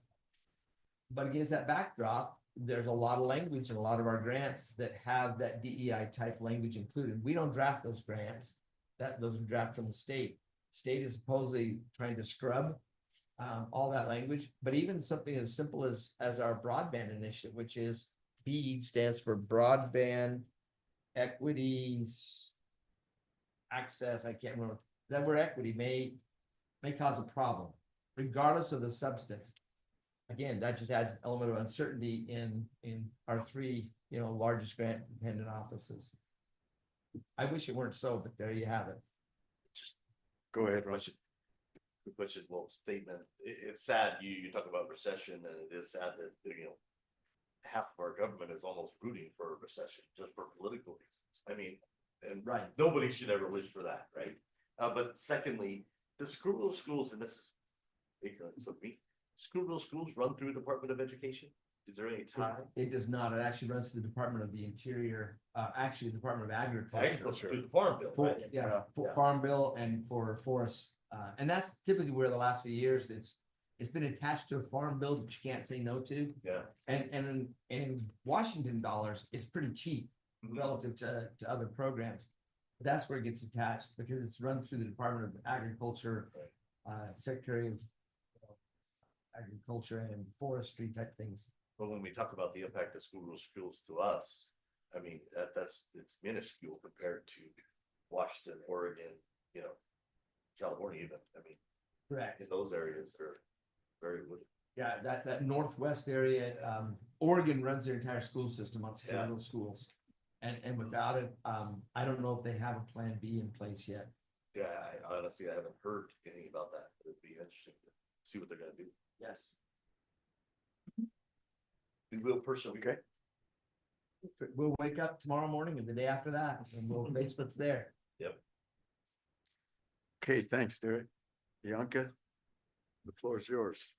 But against that backdrop, there's a lot of language in a lot of our grants that have that DEI type language included. We don't draft those grants. Those are drafted from the state. State is supposedly trying to scrub all that language, but even something as simple as our broadband initiative, which is BEAD, stands for Broadband Equity access, I can't remember, that word equity may cause a problem, regardless of the substance. Again, that just adds an element of uncertainty in our three, largest grant dependent offices. I wish it weren't so, but there you have it. Go ahead, Russ. Well, statement, it's sad, you talk about recession, and it is sad that, half of our government is almost rooting for a recession, just for political reasons. I mean, and Right. nobody should ever wish for that, right? But secondly, the Screwville schools, and this is ignorance of me, Screwville schools run through Department of Education? Is there any tie? It does not. It actually runs through the Department of the Interior, actually the Department of Agriculture. Agriculture, through the Farm Bill, right? Yeah, for Farm Bill and for forests. And that's typically where the last few years, it's been attached to a farm bill that you can't say no to. Yeah. And in Washington dollars, it's pretty cheap relative to other programs. That's where it gets attached because it's run through the Department of Agriculture, Secretary of Agriculture and Forestry type things. But when we talk about the impact of schools to us, I mean, it's minuscule compared to Washington, Oregon, California even. I mean, Correct. in those areas, they're very woody. Yeah, that northwest area, Oregon runs their entire school system on scheduled schools. And without it, I don't know if they have a plan B in place yet. Yeah, I honestly haven't heard anything about that. It'd be interesting to see what they're gonna do. Yes. We will personally. Okay. We'll wake up tomorrow morning and the day after that, and we'll face what's there. Yep. Okay, thanks, Derek. Bianca, the floor is yours.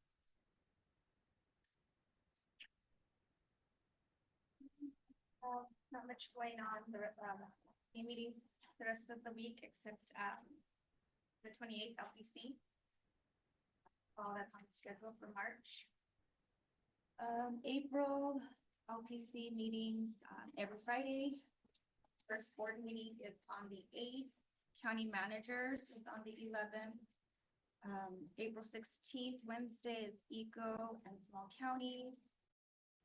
Not much going on, the meetings the rest of the week except the 28th LPC. All that's on the schedule for March. April LPC meetings every Friday. First board meeting is on the 8th. County managers is on the 11th. April 16th, Wednesday is eco and small counties.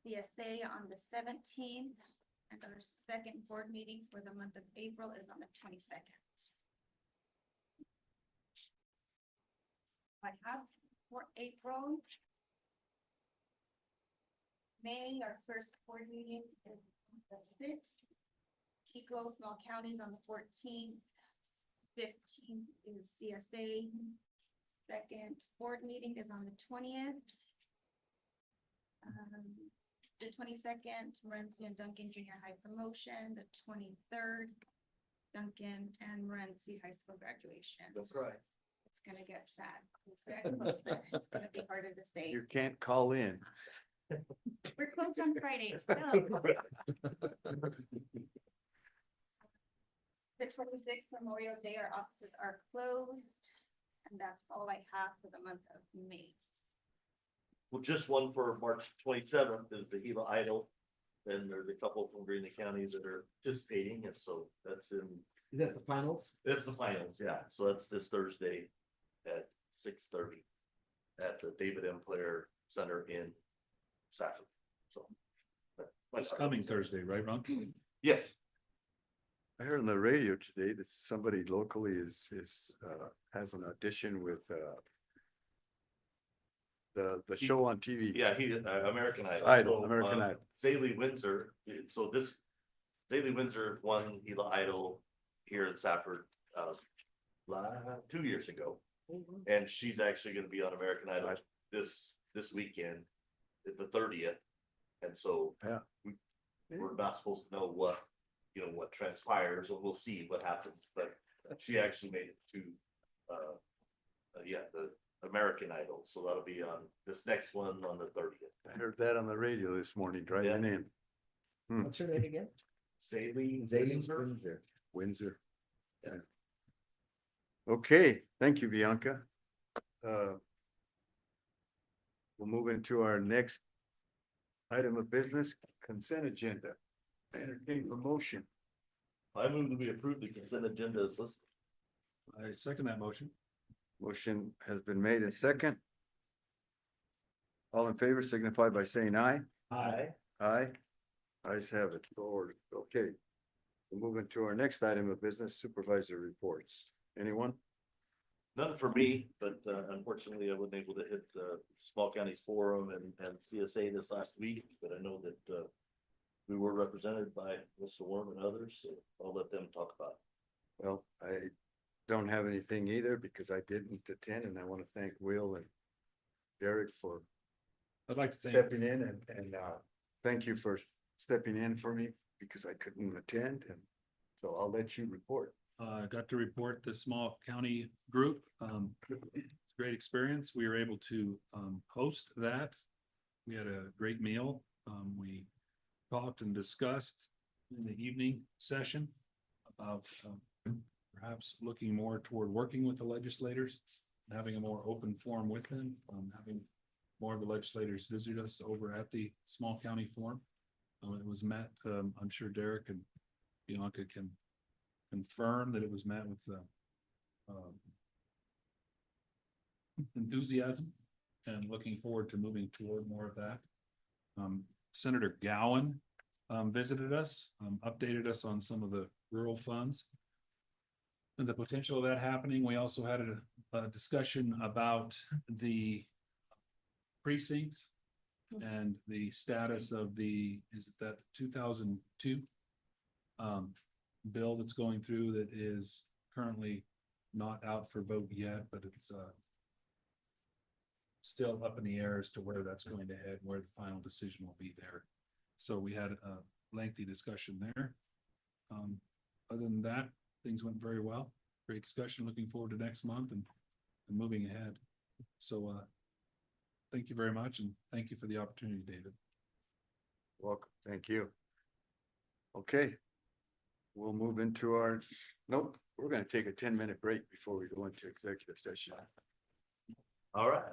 CSA on the 17th. And our second board meeting for the month of April is on the 22nd. I have for April. May, our first board meeting is the 6th. Tico, small counties on the 14th. 15th is CSA. Second board meeting is on the 20th. The 22nd, Morenci and Duncan Junior High promotion, the 23rd, Duncan and Morenci High School graduation. That's right. It's gonna get sad. It's gonna be harder to say. You can't call in. We're closed on Fridays, so. The 26th Memorial Day, our offices are closed, and that's all I have for the month of May. Well, just one for March 27th is the Gila Idol. Then there's a couple from Green County that are participating, and so that's in. Is that the finals? That's the finals, yeah. So that's this Thursday at 6:30 at the David M. Player Center in Safford. So. It's coming Thursday, right, Ron? Yes. I heard on the radio today that somebody locally has an audition with the show on TV. Yeah, he American Idol. Idol, American Idol. Zaylee Windsor. So this Zaylee Windsor won Gila Idol here in Safford 2 years ago, and she's actually going to be on American Idol this weekend, the 30th. And so we're not supposed to know what transpires, or we'll see what happens. But she actually made it to the American Idol, so that'll be on this next one on the 30th. I heard that on the radio this morning driving in. What's her name again? Zaylee Windsor. Yeah. Okay, thank you, Bianca. We'll move into our next item of business, consent agenda. Entertain for motion. I move that we approve the consent agenda as listed. I second that motion. Motion has been made and second. All in favor signify by saying aye. Aye. Aye. Ayes have it. Lord, okay. We'll move into our next item of business, supervisor reports. Anyone? None for me, but unfortunately I wasn't able to hit the Small Counties Forum and CSA this last week, but I know that we were represented by Mr. Worm and others, so I'll let them talk about it. Well, I don't have anything either because I didn't attend, and I want to thank Will and Derek for I'd like to thank, stepping in and thank you for stepping in for me because I couldn't attend, and so I'll let you report. I got to report the small county group. Great experience. We were able to host that. We had a great meal. We talked and discussed in the evening session about perhaps looking more toward working with the legislators, having a more open forum with them, having more of the legislators visit us over at the small county forum. It was met, I'm sure Derek and Bianca can confirm that it was met with enthusiasm and looking forward to moving toward more of that. Senator Gowan visited us, updated us on some of the rural funds and the potential of that happening. We also had a discussion about the precincts and the status of is it that 2002 bill that's going through that is currently not out for vote yet, but it's still up in the air as to where that's going to head, where the final decision will be there. So we had a lengthy discussion there. Other than that, things went very well. Great discussion. Looking forward to next month and moving ahead. So thank you very much, and thank you for the opportunity, David. Welcome. Thank you. Okay. We'll move into our, nope, we're going to take a 10-minute break before we go into executive session. All right.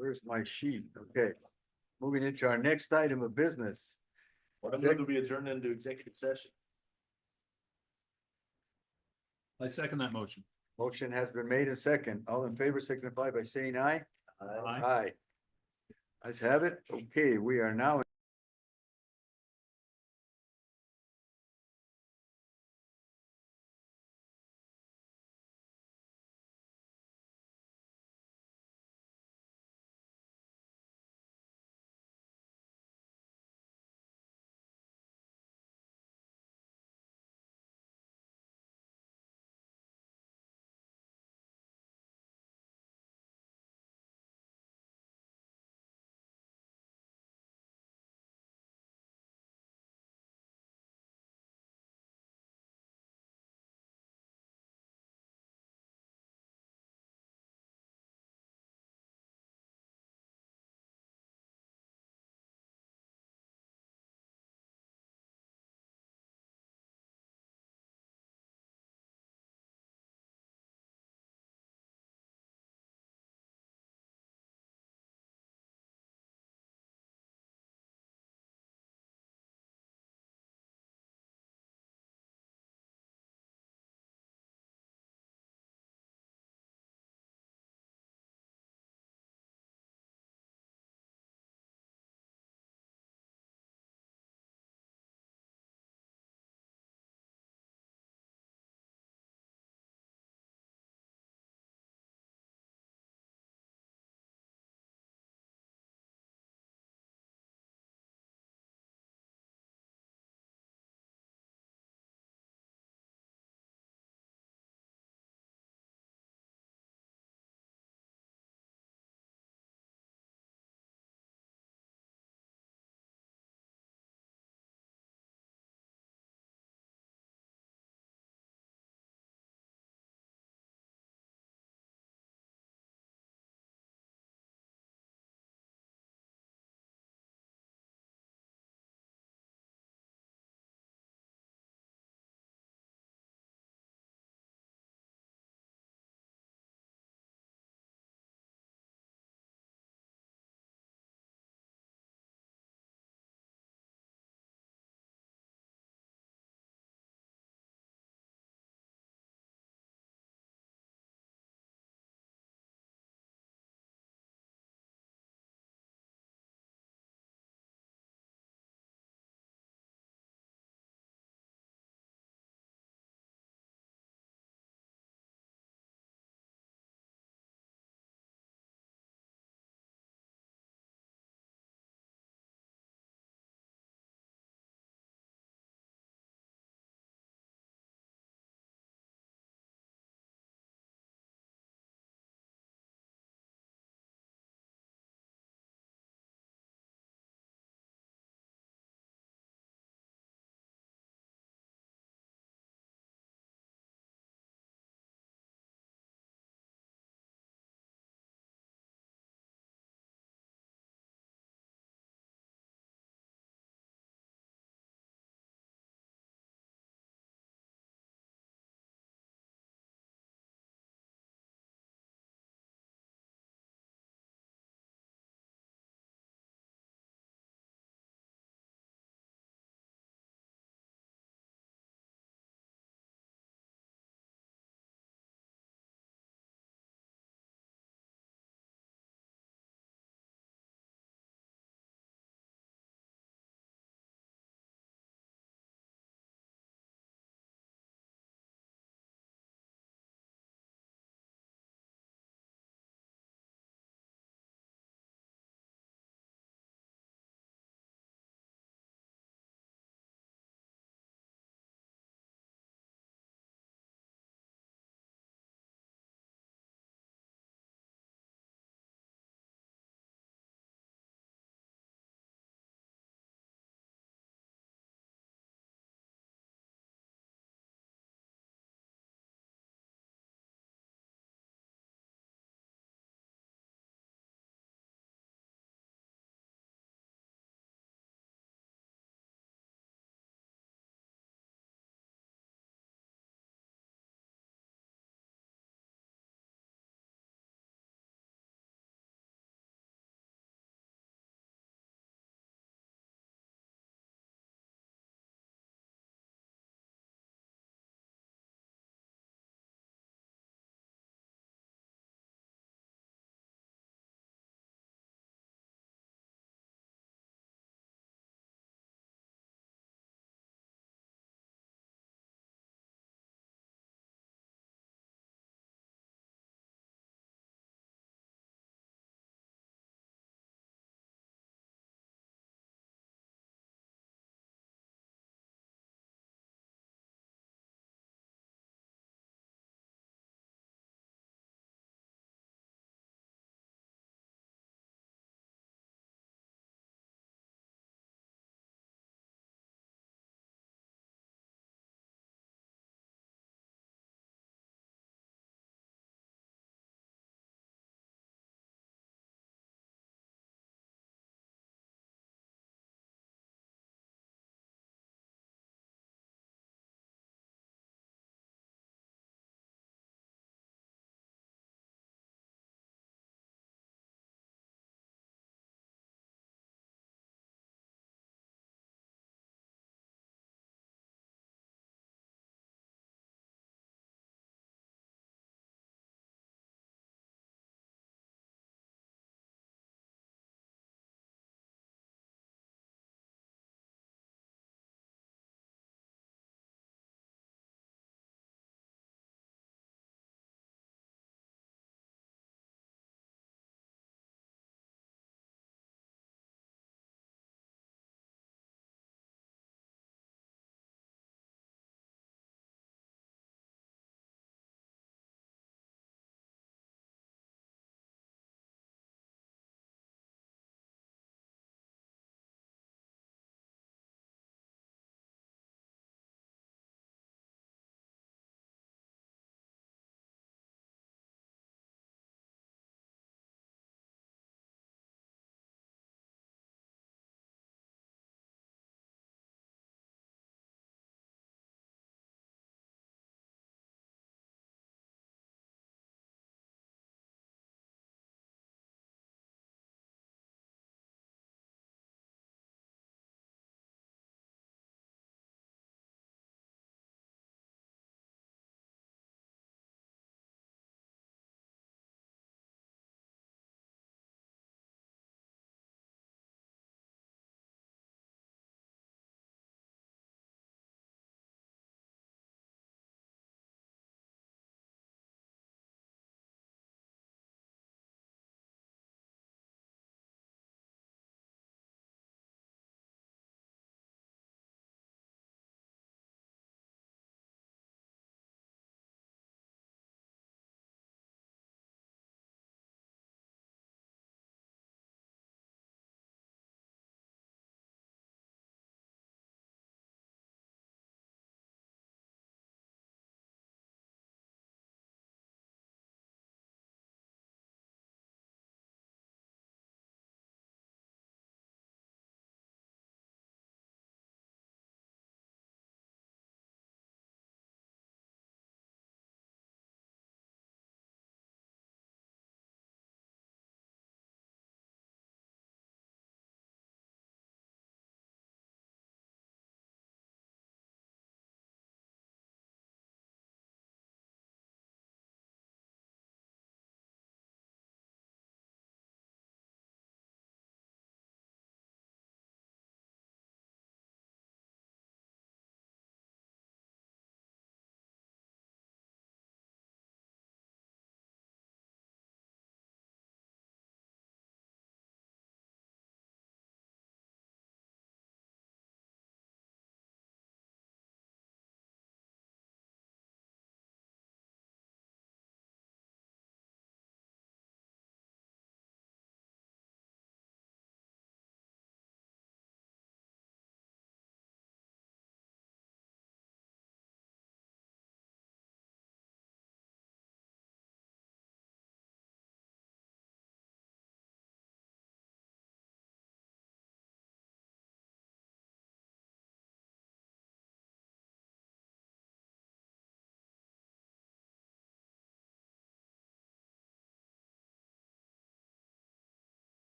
Where's my sheet? Okay. Moving into our next item of business. What I'm going to be adjourned into executive session. I second that motion. Motion has been made and second. All in favor signify by saying aye. Aye. Aye. Let's have it. Okay, we are now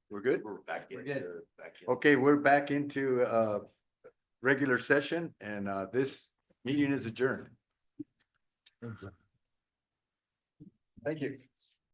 We're good? We're back in We're good. there, back in. Okay, we're back into regular session and this meeting is adjourned. Thank you.